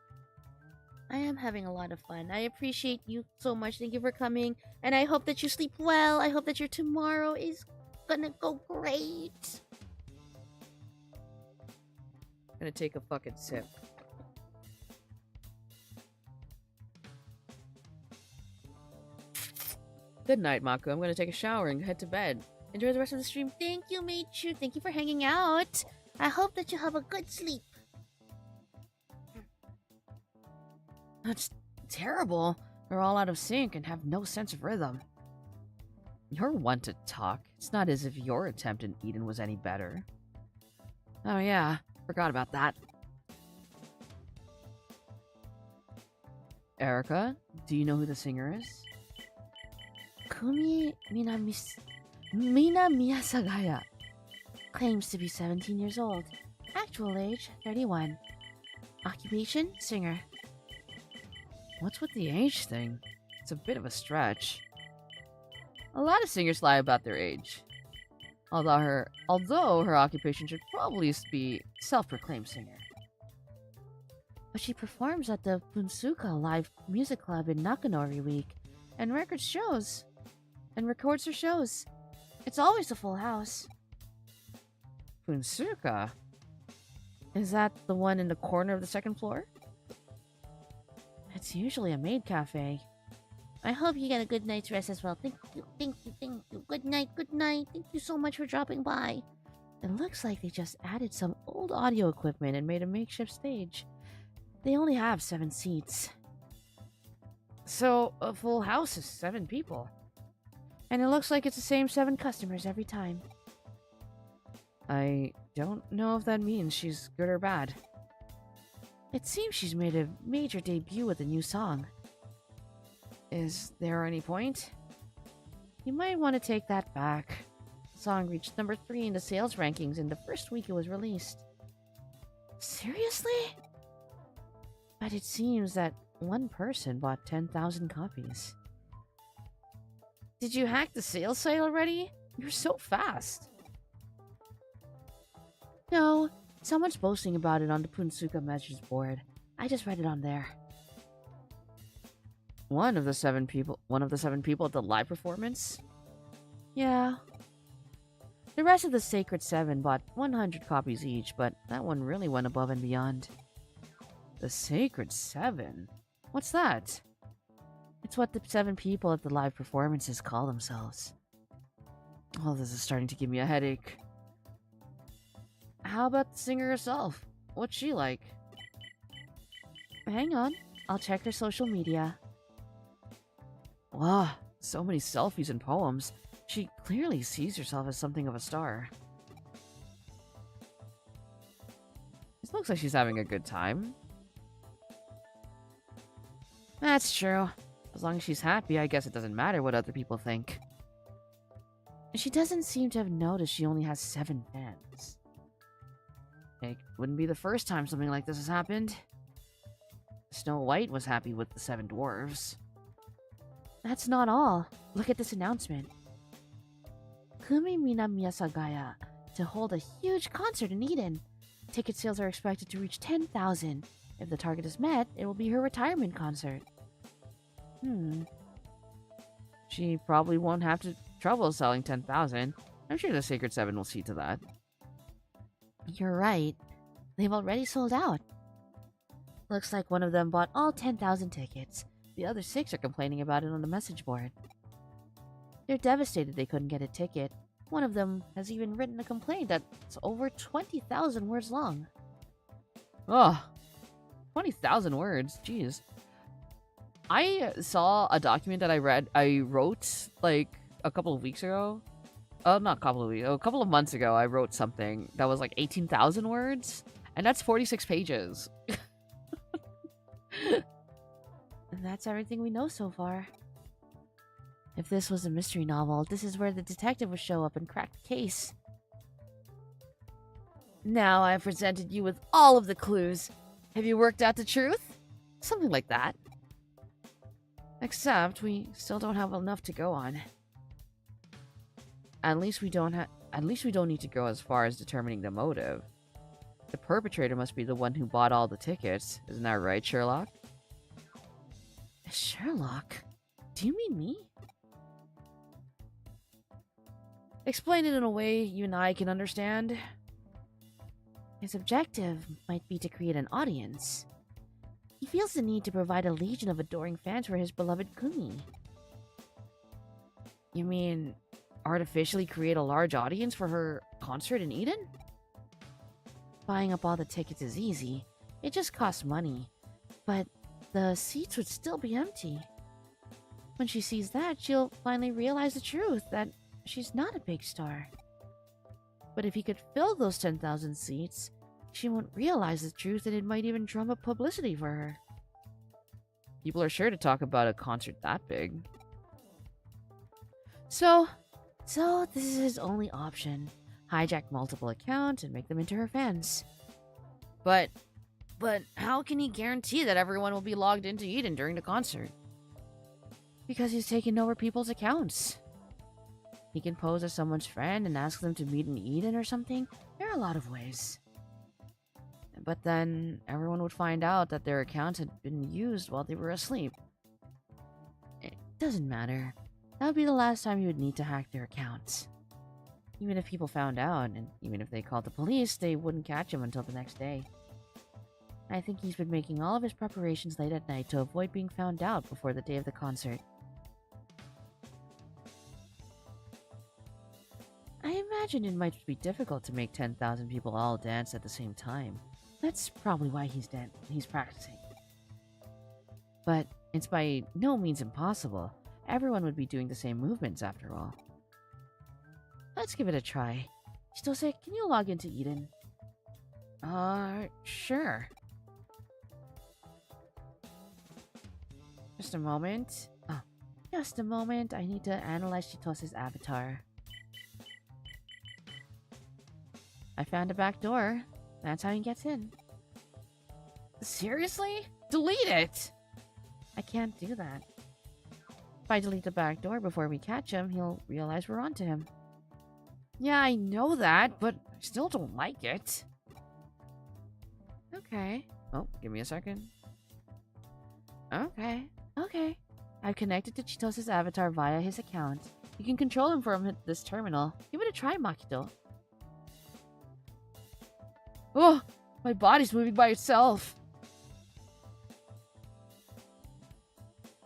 I am having a lot of fun. I appreciate you so much. Thank you for coming. And I hope that you sleep well. I hope that your tomorrow is gonna go great. I'm gonna take a fucking sip. Good night, Mako. I'm gonna take a shower and head to bed. Enjoy the rest of the stream. Thank you, Meichu. Thank you for hanging out. I hope that you have a good sleep. That's terrible. They're all out of sync and have no sense of rhythm. You're one to talk. It's not as if your attempt in Eden was any better. Oh yeah, forgot about that. Erica, do you know who the singer is? Kumi Miyasagaya claims to be 17 years old. Actual age, 31. Occupation, singer. What's with the age thing? It's a bit of a stretch. A lot of singers lie about their age. Although her occupation should probably be self-proclaimed singer. But she performs at the Bunsuka Live Music Club in Nakano every week and records her shows. It's always a full house. Bunsuka? Is that the one in the corner of the second floor? It's usually a maid cafe. I hope you get a good night's rest as well. Thank you. Good night. Thank you so much for dropping by. It looks like they just added some old audio equipment and made a makeshift stage. They only have 7 seats. So, a full house is 7 people. And it looks like it's the same 7 customers every time. I don't know if that means she's good or bad. It seems she's made a major debut with a new song. Is there any point? You might want to take that back. The song reached number 3 in the sales rankings in the first week it was released. Seriously? But it seems that one person bought 10,000 copies. Did you hack the sales site already? You're so fast. No, someone's boasting about it on the Punsuka message board. I just read it on there. One of the seven people at the live performance? Yeah. The rest of the Sacred 7 bought 100 copies each, but that one really went above and beyond. The Sacred 7? What's that? It's what the 7 people at the live performances call themselves. Oh, this is starting to give me a headache. How about the singer herself? What's she like? Hang on, I'll check her social media. Wow, so many selfies and poems. She clearly sees herself as something of a star. This looks like she's having a good time. That's true. As long as she's happy, I guess it doesn't matter what other people think. She doesn't seem to have noticed she only has 7 fans. It wouldn't be the first time something like this has happened. Snow White was happy with the 7 dwarves. That's not all. Look at this announcement. Kumi Miyasagaya to hold a huge concert in Eden. Ticket sales are expected to reach 10,000. If the target is met, it will be her retirement concert. She probably won't have trouble selling 10,000. I'm sure the Sacred 7 will see to that. You're right. They've already sold out. Looks like one of them bought all 10,000 tickets. The other 6 are complaining about it on the message board. They're devastated they couldn't get a ticket. One of them has even written a complaint that's over 20,000 words long. Oh, 20,000 words. Jeez. I saw a document that I wrote like a couple of weeks ago. Oh, not a couple of weeks, a couple of months ago, I wrote something that was like 18,000 words, and that's 46 pages. And that's everything we know so far. If this was a mystery novel, this is where the detective would show up and crack the case. Now I've presented you with all of the clues. Have you worked out the truth? Something like that. Except we still don't have enough to go on. At least we don't need to go as far as determining the motive. The perpetrator must be the one who bought all the tickets. Isn't that right, Sherlock? Sherlock? Do you mean me? Explain it in a way you and I can understand. His objective might be to create an audience. He feels the need to provide a legion of adoring fans for his beloved Kumi. You mean artificially create a large audience for her concert in Eden? Buying up all the tickets is easy. It just costs money. But the seats would still be empty. When she sees that, she'll finally realize the truth, that she's not a big star. But if he could fill those 10,000 seats, she won't realize the truth, and it might even drum up publicity for her. People are sure to talk about a concert that big. So this is his only option. Hijack multiple accounts and make them into her fans. But how can he guarantee that everyone will be logged into Eden during the concert? Because he's taken over people's accounts. He can pose as someone's friend and ask them to meet in Eden or something. There are a lot of ways. But then everyone would find out that their accounts had been used while they were asleep. It doesn't matter. That would be the last time he would need to hack their accounts. Even if people found out, and even if they called the police, they wouldn't catch him until the next day. I think he's been making all of his preparations late at night to avoid being found out before the day of the concert. I imagine it might be difficult to make 10,000 people all dance at the same time. That's probably why he's practicing. But it's by no means impossible. Everyone would be doing the same movements after all. Let's give it a try. Chitose, can you log into Eden? Sure. Just a moment. Oh, just a moment. I need to analyze Chitose's avatar. I found a back door. That's how he gets in. Seriously? Delete it! I can't do that. If I delete the back door before we catch him, he'll realize we're onto him. Yeah, I know that, but I still don't like it. Okay. Oh, give me a second. Okay. I've connected to Chitose's avatar via his account. You can control him from this terminal. Give it a try, Makito. Oh, my body's moving by itself.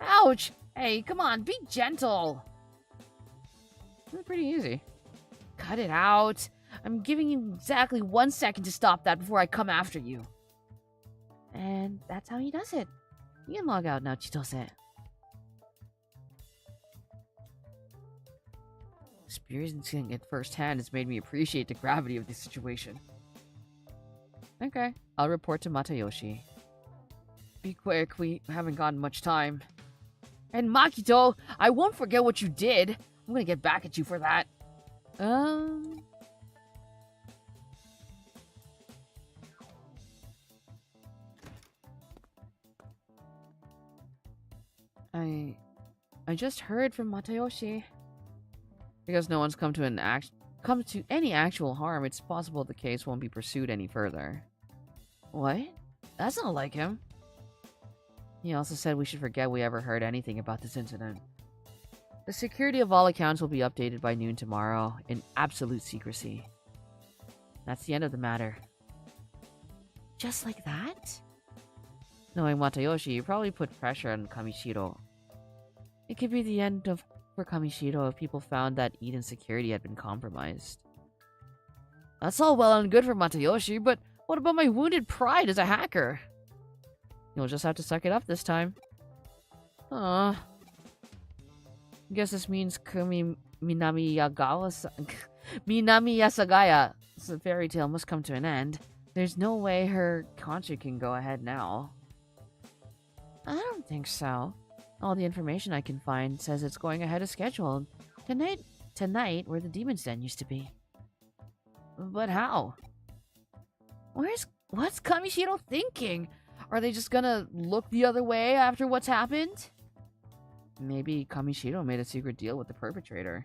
Ouch! Hey, come on, be gentle. That's pretty easy. Cut it out. I'm giving you exactly 1 second to stop that before I come after you. And that's how he does it. You can log out now, Chitose. Experiencing it firsthand has made me appreciate the gravity of this situation. Okay, I'll report to Matayoshi. Be quick, we haven't gotten much time. And Makito, I won't forget what you did. I'm gonna get back at you for that. I just heard from Matayoshi. Because no one's come to any actual harm, it's possible the case won't be pursued any further. What? That's not like him. He also said we should forget we ever heard anything about this incident. The security of all accounts will be updated by noon tomorrow, in absolute secrecy. That's the end of the matter. Just like that? Knowing Matayoshi, you probably put pressure on Kamishiro. It could be the end for Kamishiro if people found that Eden's security had been compromised. That's all well and good for Matayoshi, but what about my wounded pride as a hacker? You'll just have to suck it up this time. Guess this means Kumi Minami Minami Yasagaya's fairy tale must come to an end. There's no way her concert can go ahead now. I don't think so. All the information I can find says it's going ahead as scheduled. Tonight, where the Demon's Den used to be. But how? What's Kamishiro thinking? Are they just gonna look the other way after what's happened? Maybe Kamishiro made a secret deal with the perpetrator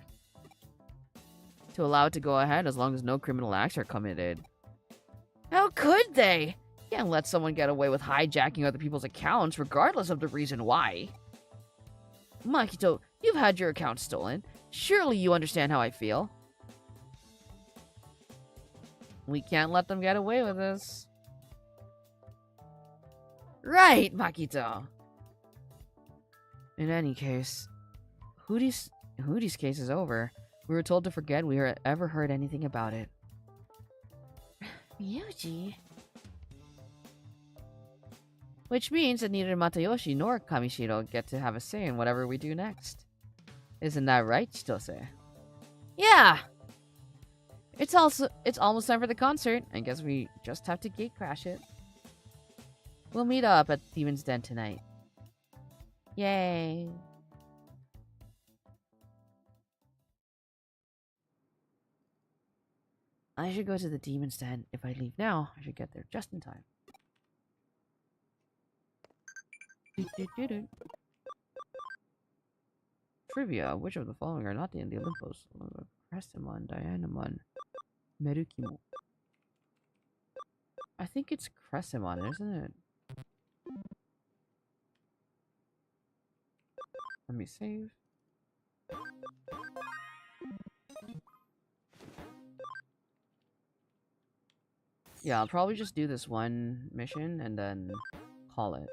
to allow it to go ahead as long as no criminal acts are committed. How could they? You can't let someone get away with hijacking other people's accounts regardless of the reason why. Makito, you've had your account stolen. Surely you understand how I feel. We can't let them get away with this. Right, Makito. In any case, Hootie's case is over. We were told to forget we ever heard anything about it. Ryuji? Which means that neither Matayoshi nor Kamishiro get to have a say in whatever we do next. Isn't that right, Chitose? Yeah! It's almost time for the concert. I guess we just have to gate crash it. We'll meet up at Demon's Den tonight. Yay! I should go to the Demon's Den. If I leave now, I should get there just in time. Trivia. Which of the following are not in the Olympus? Cressimon, Dianamon, Merukimo. I think it's Cressimon, isn't it? Let me save. Yeah, I'll probably just do this one mission and then call it.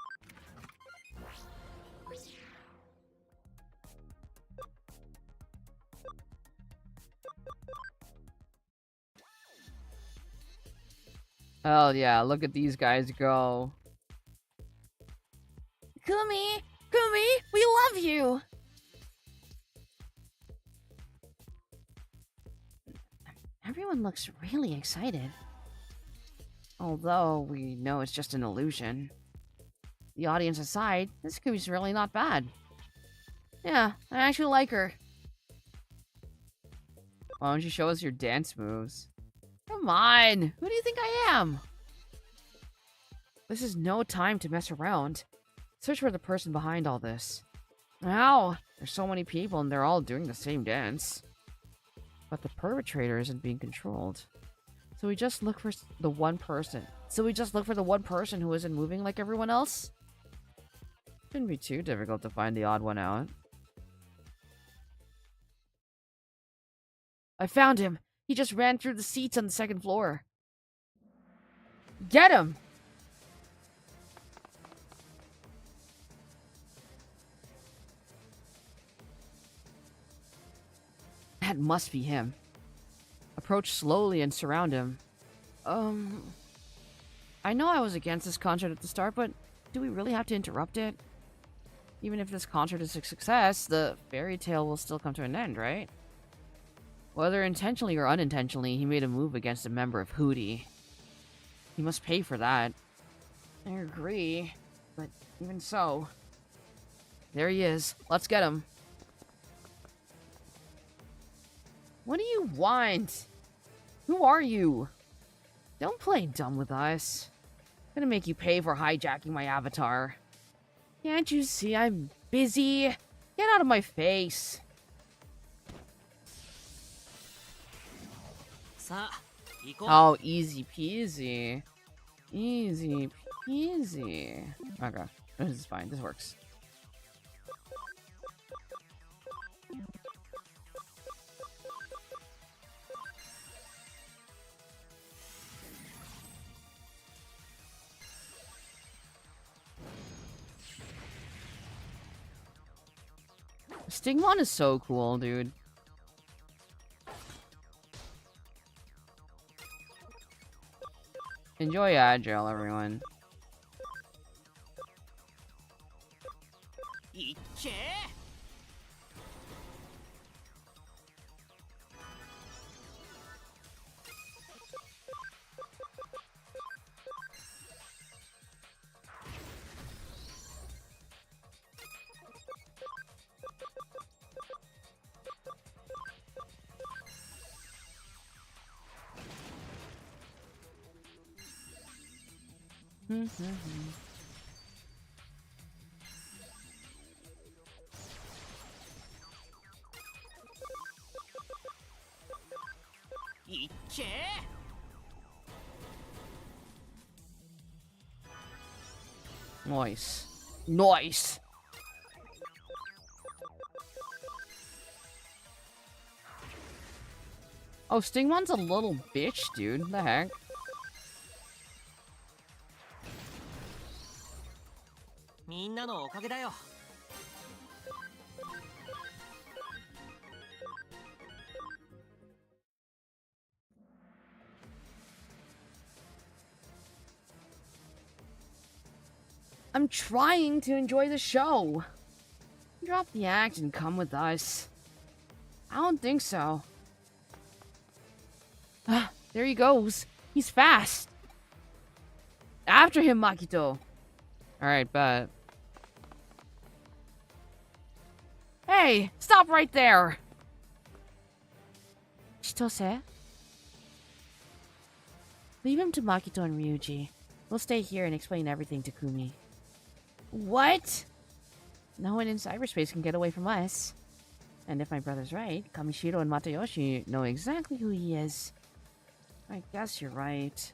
Oh yeah, look at these guys go. Kumi! Kumi! We love you! Everyone looks really excited. Although we know it's just an illusion. The audience aside, this Kumi's really not bad. Yeah, I actually like her. Why don't you show us your dance moves? Come on! Who do you think I am? This is no time to mess around. Search for the person behind all this. Ow! There's so many people and they're all doing the same dance. But the perpetrator isn't being controlled. So we just look for the one person. Who isn't moving like everyone else? Shouldn't be too difficult to find the odd one out. I found him! He just ran through the seats on the second floor. Get him! That must be him. Approach slowly and surround him. I know I was against this concert at the start, but do we really have to interrupt it? Even if this concert is a success, the fairy tale will still come to an end, right? Whether intentionally or unintentionally, he made a move against a member of Hootie. He must pay for that. I agree, but even so... There he is. Let's get him. What do you want? Who are you? Don't play dumb with us. I'm gonna make you pay for hijacking my avatar. Can't you see I'm busy? Get out of my face. さあ行こう Oh, easy peasy. Easy peasy. Okay, this is fine. This works. Stigmon is so cool, dude. Enjoy Agile, everyone. いっけ いっけ Nice. Nice. Oh, Stingmon's a little bitch, dude. The heck?みんなのおかげだよ I'm trying to enjoy the show. Drop the act and come with us. I don't think so. Ah, there he goes. He's fast. After him, Makito. Alright, bet. Hey, stop right there. Chitose? Leave him to Makito and Ryuji. We'll stay here and explain everything to Kumi. What? No one in cyberspace can get away from us. And if my brother's right, Kamishiro and Matayoshi know exactly who he is. I guess you're right.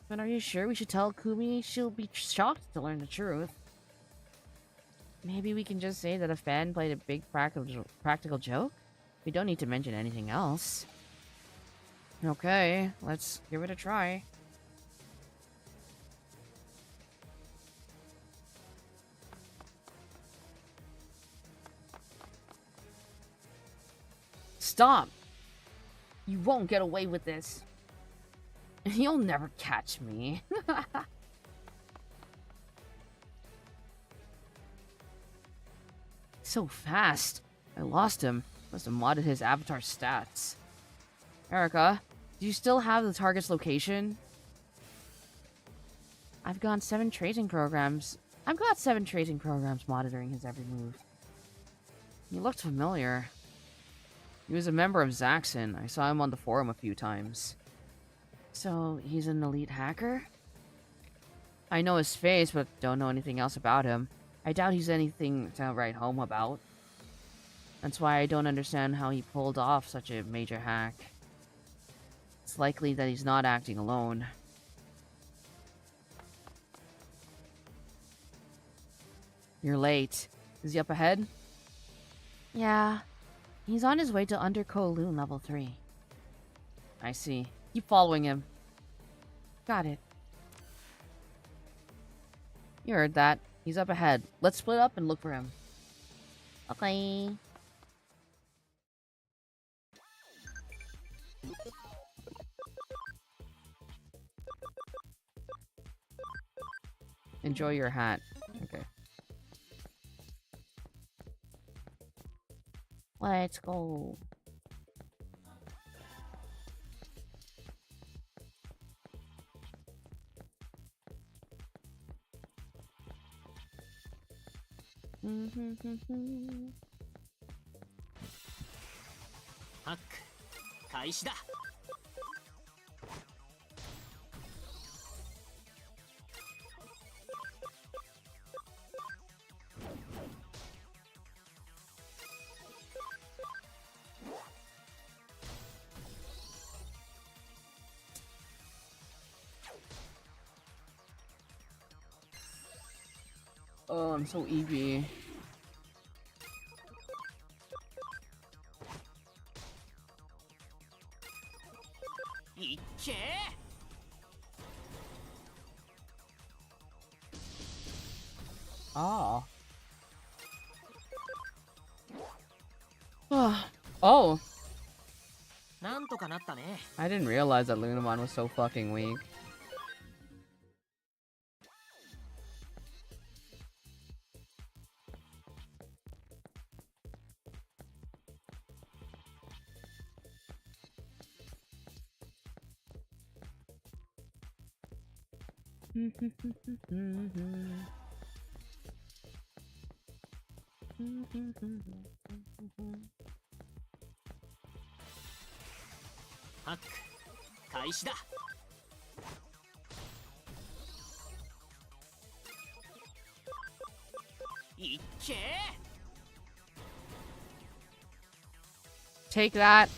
But are you sure we should tell Kumi? She'll be shocked to learn the truth. Maybe we can just say that a fan played a big practical joke? We don't need to mention anything else. Okay, let's give it a try. Stop! You won't get away with this. You'll never catch me. So fast. I lost him. Must have modded his avatar stats. Erica, do you still have the target's location? I've got 7 tracing programs monitoring his every move. He looked familiar. He was a member of Zaxxon. I saw him on the forum a few times. So, he's an elite hacker? I know his face, but don't know anything else about him. I doubt he's anything to write home about. That's why I don't understand how he pulled off such a major hack. It's likely that he's not acting alone. You're late. Is he up ahead? Yeah. He's on his way to Under Kowloon level 3. I see. Keep following him. Got it. You heard that. He's up ahead. Let's split up and look for him. Okay. Enjoy your hat. Okay. Let's go. Mm-hmm. ハック開始だ Oh, I'm so EV. Ah. Oh. なんとかなったね I didn't realize that Lunamon was so fucking weak. ハック開始だ。いっけー。 Take that.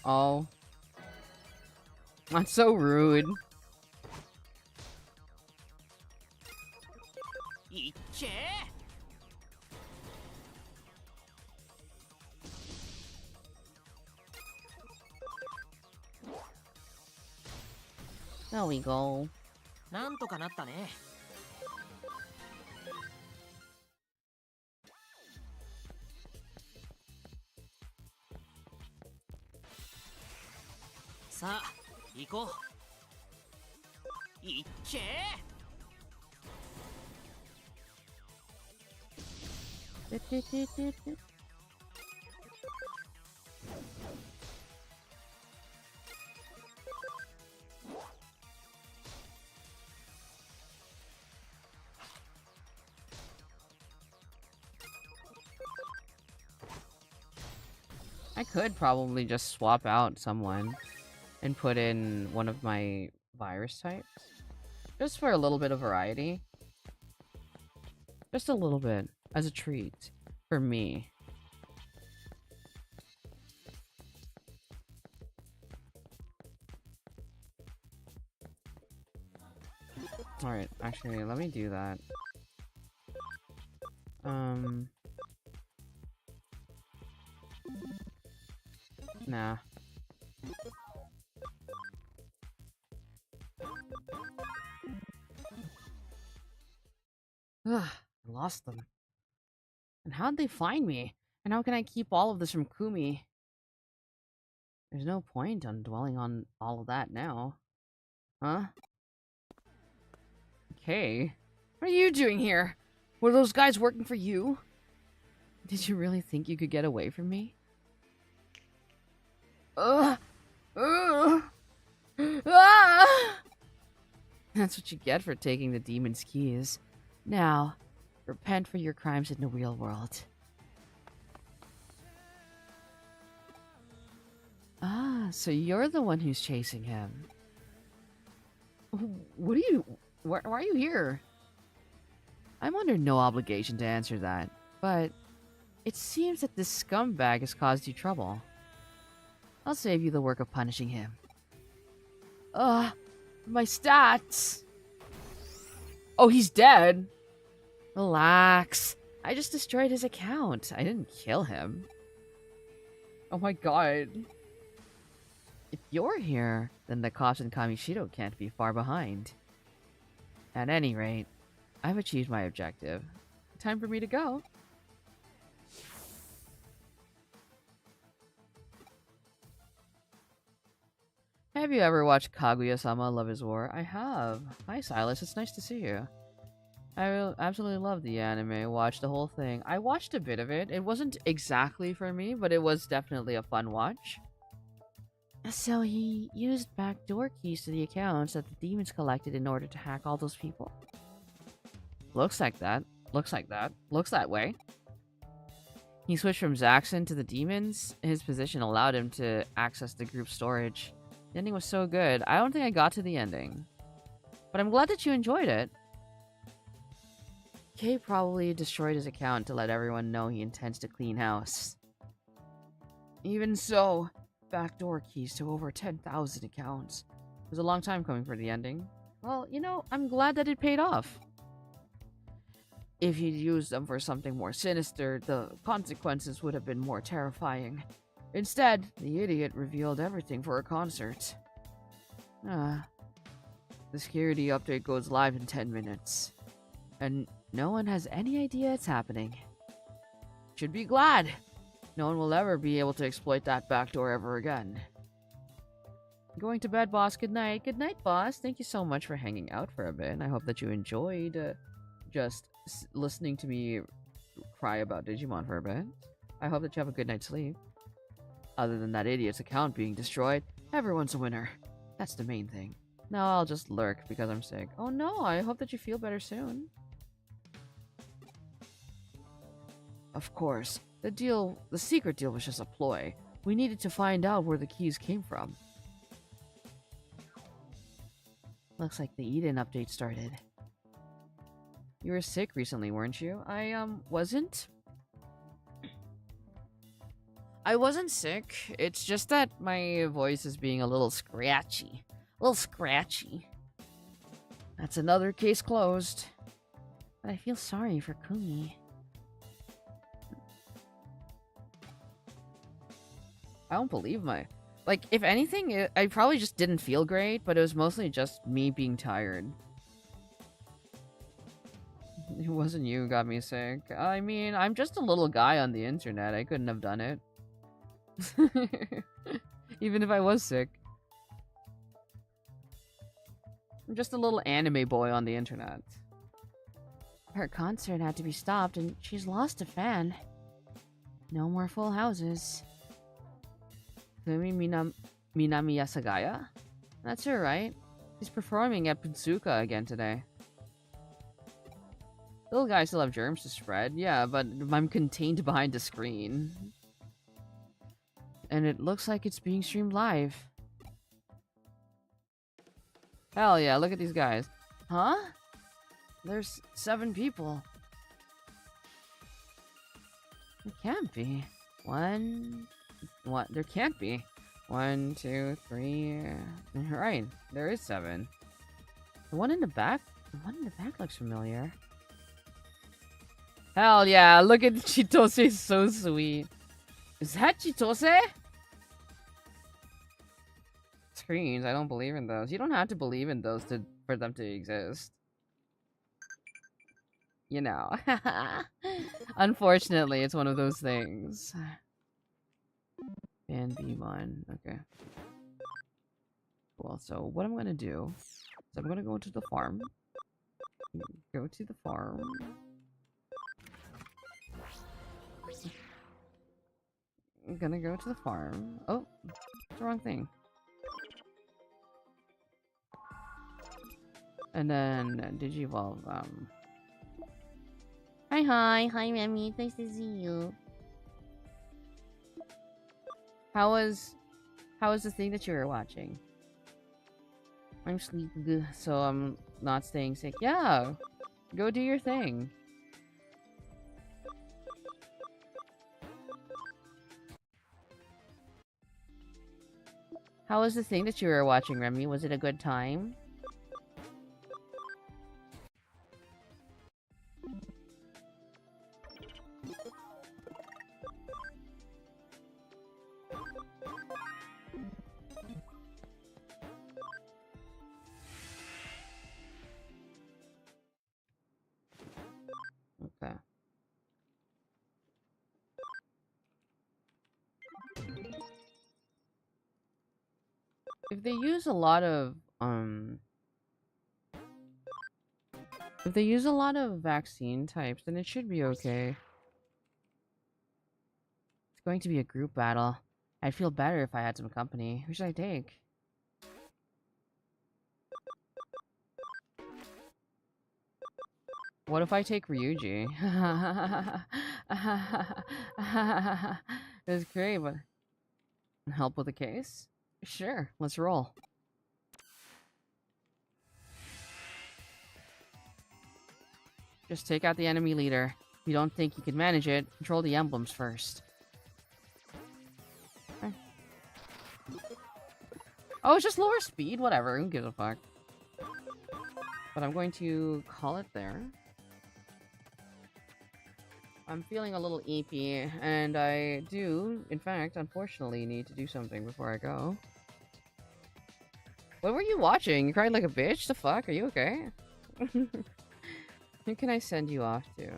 Oh. That's so rude. いっけー。 There we go. なんとかなったね。さあ行こう。いっけー。 I could probably just swap out someone and put in one of my virus types. Just for a little bit of variety. Just a little bit. As a treat. For me. Alright, actually, let me do that. Nah. Ugh, I lost them. And how'd they find me? And how can I keep all of this from Kumi? There's no point on dwelling on all of that now. Huh? Okay. What are you doing here? Were those guys working for you? Did you really think you could get away from me? Ah! That's what you get for taking the demon's keys. Now, repent for your crimes in the real world. Ah, so you're the one who's chasing him. What are you... Why are you here? I'm under no obligation to answer that, but it seems that this scumbag has caused you trouble. I'll save you the work of punishing him. My stats! Oh, he's dead? Relax. I just destroyed his account. I didn't kill him. Oh my god. If you're here, then the cops in Kamishiro can't be far behind. At any rate, I've achieved my objective. Time for me to go. Have you ever watched Kaguya-sama Love is War? I have. Hi Silas, it's nice to see you. I absolutely love the anime, watched the whole thing. I watched a bit of it. It wasn't exactly for me, but it was definitely a fun watch. So he used backdoor keys to the accounts that the demons collected in order to hack all those people? Looks like that. Looks like that. Looks that way. He switched from Zaxxon to the demons. His position allowed him to access the group storage. The ending was so good. I don't think I got to the ending. But I'm glad that you enjoyed it. Kay probably destroyed his account to let everyone know he intends to clean house. Even so, backdoor keys to over 10,000 accounts. It was a long time coming for the ending. Well, you know, I'm glad that it paid off. If he'd used them for something more sinister, the consequences would have been more terrifying. Instead, the idiot revealed everything for a concert. The security update goes live in 10 minutes. And no one has any idea it's happening. Should be glad. No one will ever be able to exploit that backdoor ever again. Going to bed, boss. Good night. Good night, boss. Thank you so much for hanging out for a bit. I hope that you enjoyed just listening to me cry about Digimon for a bit. I hope that you have a good night's sleep. Other than that idiot's account being destroyed, everyone's a winner. That's the main thing. Now I'll just lurk because I'm sick. Oh no, I hope that you feel better soon. Of course, the secret deal was just a ploy. We needed to find out where the keys came from. Looks like the Eden update started. You were sick recently, weren't you? I wasn't. I wasn't sick. It's just that my voice is being a little scratchy. A little scratchy. That's another case closed. But I feel sorry for Kumi. I don't believe my... Like, if anything, I probably just didn't feel great, but it was mostly just me being tired. It wasn't you who got me sick. I mean, I'm just a little guy on the internet. I couldn't have done it. Even if I was sick. I'm just a little anime boy on the internet. Her concert had to be stopped and she's lost a fan. No more full houses. Kumi Minami Yasagaya? That's her, right? She's performing at Putsuka again today. Little guys still have germs to spread. Yeah, but I'm contained behind a screen. And it looks like it's being streamed live. Hell yeah, look at these guys. Huh? There's 7 people. It can't be. What? There can't be. 1, 2, 3. Right, there is 7. The one in the back looks familiar. Hell yeah, look at Chitose, so sweet. Is that Chitose? Screens, I don't believe in those. You don't have to believe in those for them to exist. You know. Unfortunately, it's one of those things. And B1, okay. Well, so what I'm gonna do is I'm gonna go to the farm. Go to the farm. I'm gonna go to the farm. Oh, it's the wrong thing. And then Digivolve, Hi, Remy. Nice to see you. How was the thing that you were watching? I'm sleeping, so I'm not staying sick. Yeah, go do your thing. How was the thing that you were watching, Remy? Was it a good time? Okay. If they use a lot of vaccine types, then it should be okay. It's going to be a group battle. I'd feel better if I had some company. Who should I take? What if I take Ryuji? It's great, but help with the case? Sure, let's roll. Just take out the enemy leader. If you don't think you can manage it, control the emblems first. Okay. Oh, it's just lower speed? Whatever, who gives a fuck? But I'm going to call it there. I'm feeling a little eepy, and I do, in fact, unfortunately, need to do something before I go. What were you watching? You cried like a bitch? The fuck? Are you okay? Who can I send you off to?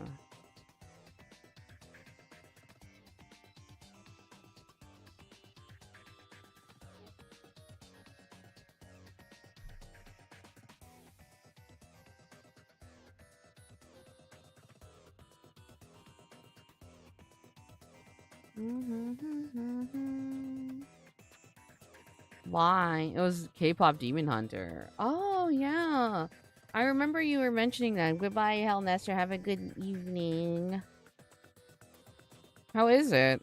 Why? It was K-pop Demon Hunter. Oh, yeah. I remember you were mentioning that. Goodbye, Hell Nestor. Have a good evening. How is it?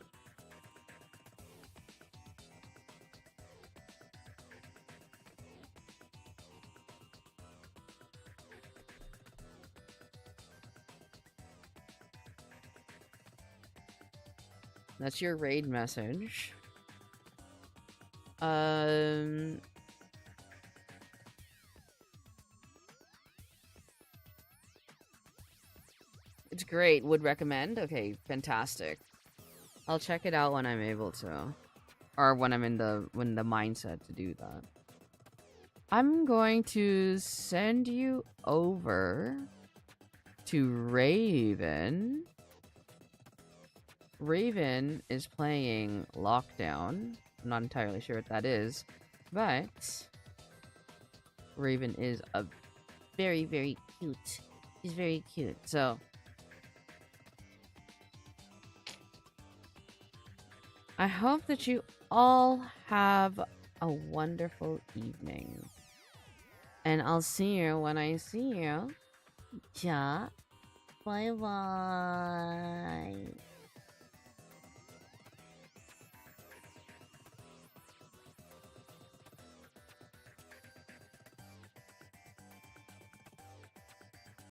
That's your raid message. It's great. Would recommend? Okay, fantastic. I'll check it out when I'm able to. Or when I'm in the mindset to do that. I'm going to send you over to Raven. Raven is playing Lockdown. I'm not entirely sure what that is, but Raven is a very, very cute. He's very cute. So I hope that you all have a wonderful evening. And I'll see you when I see you. Ja. Bye bye.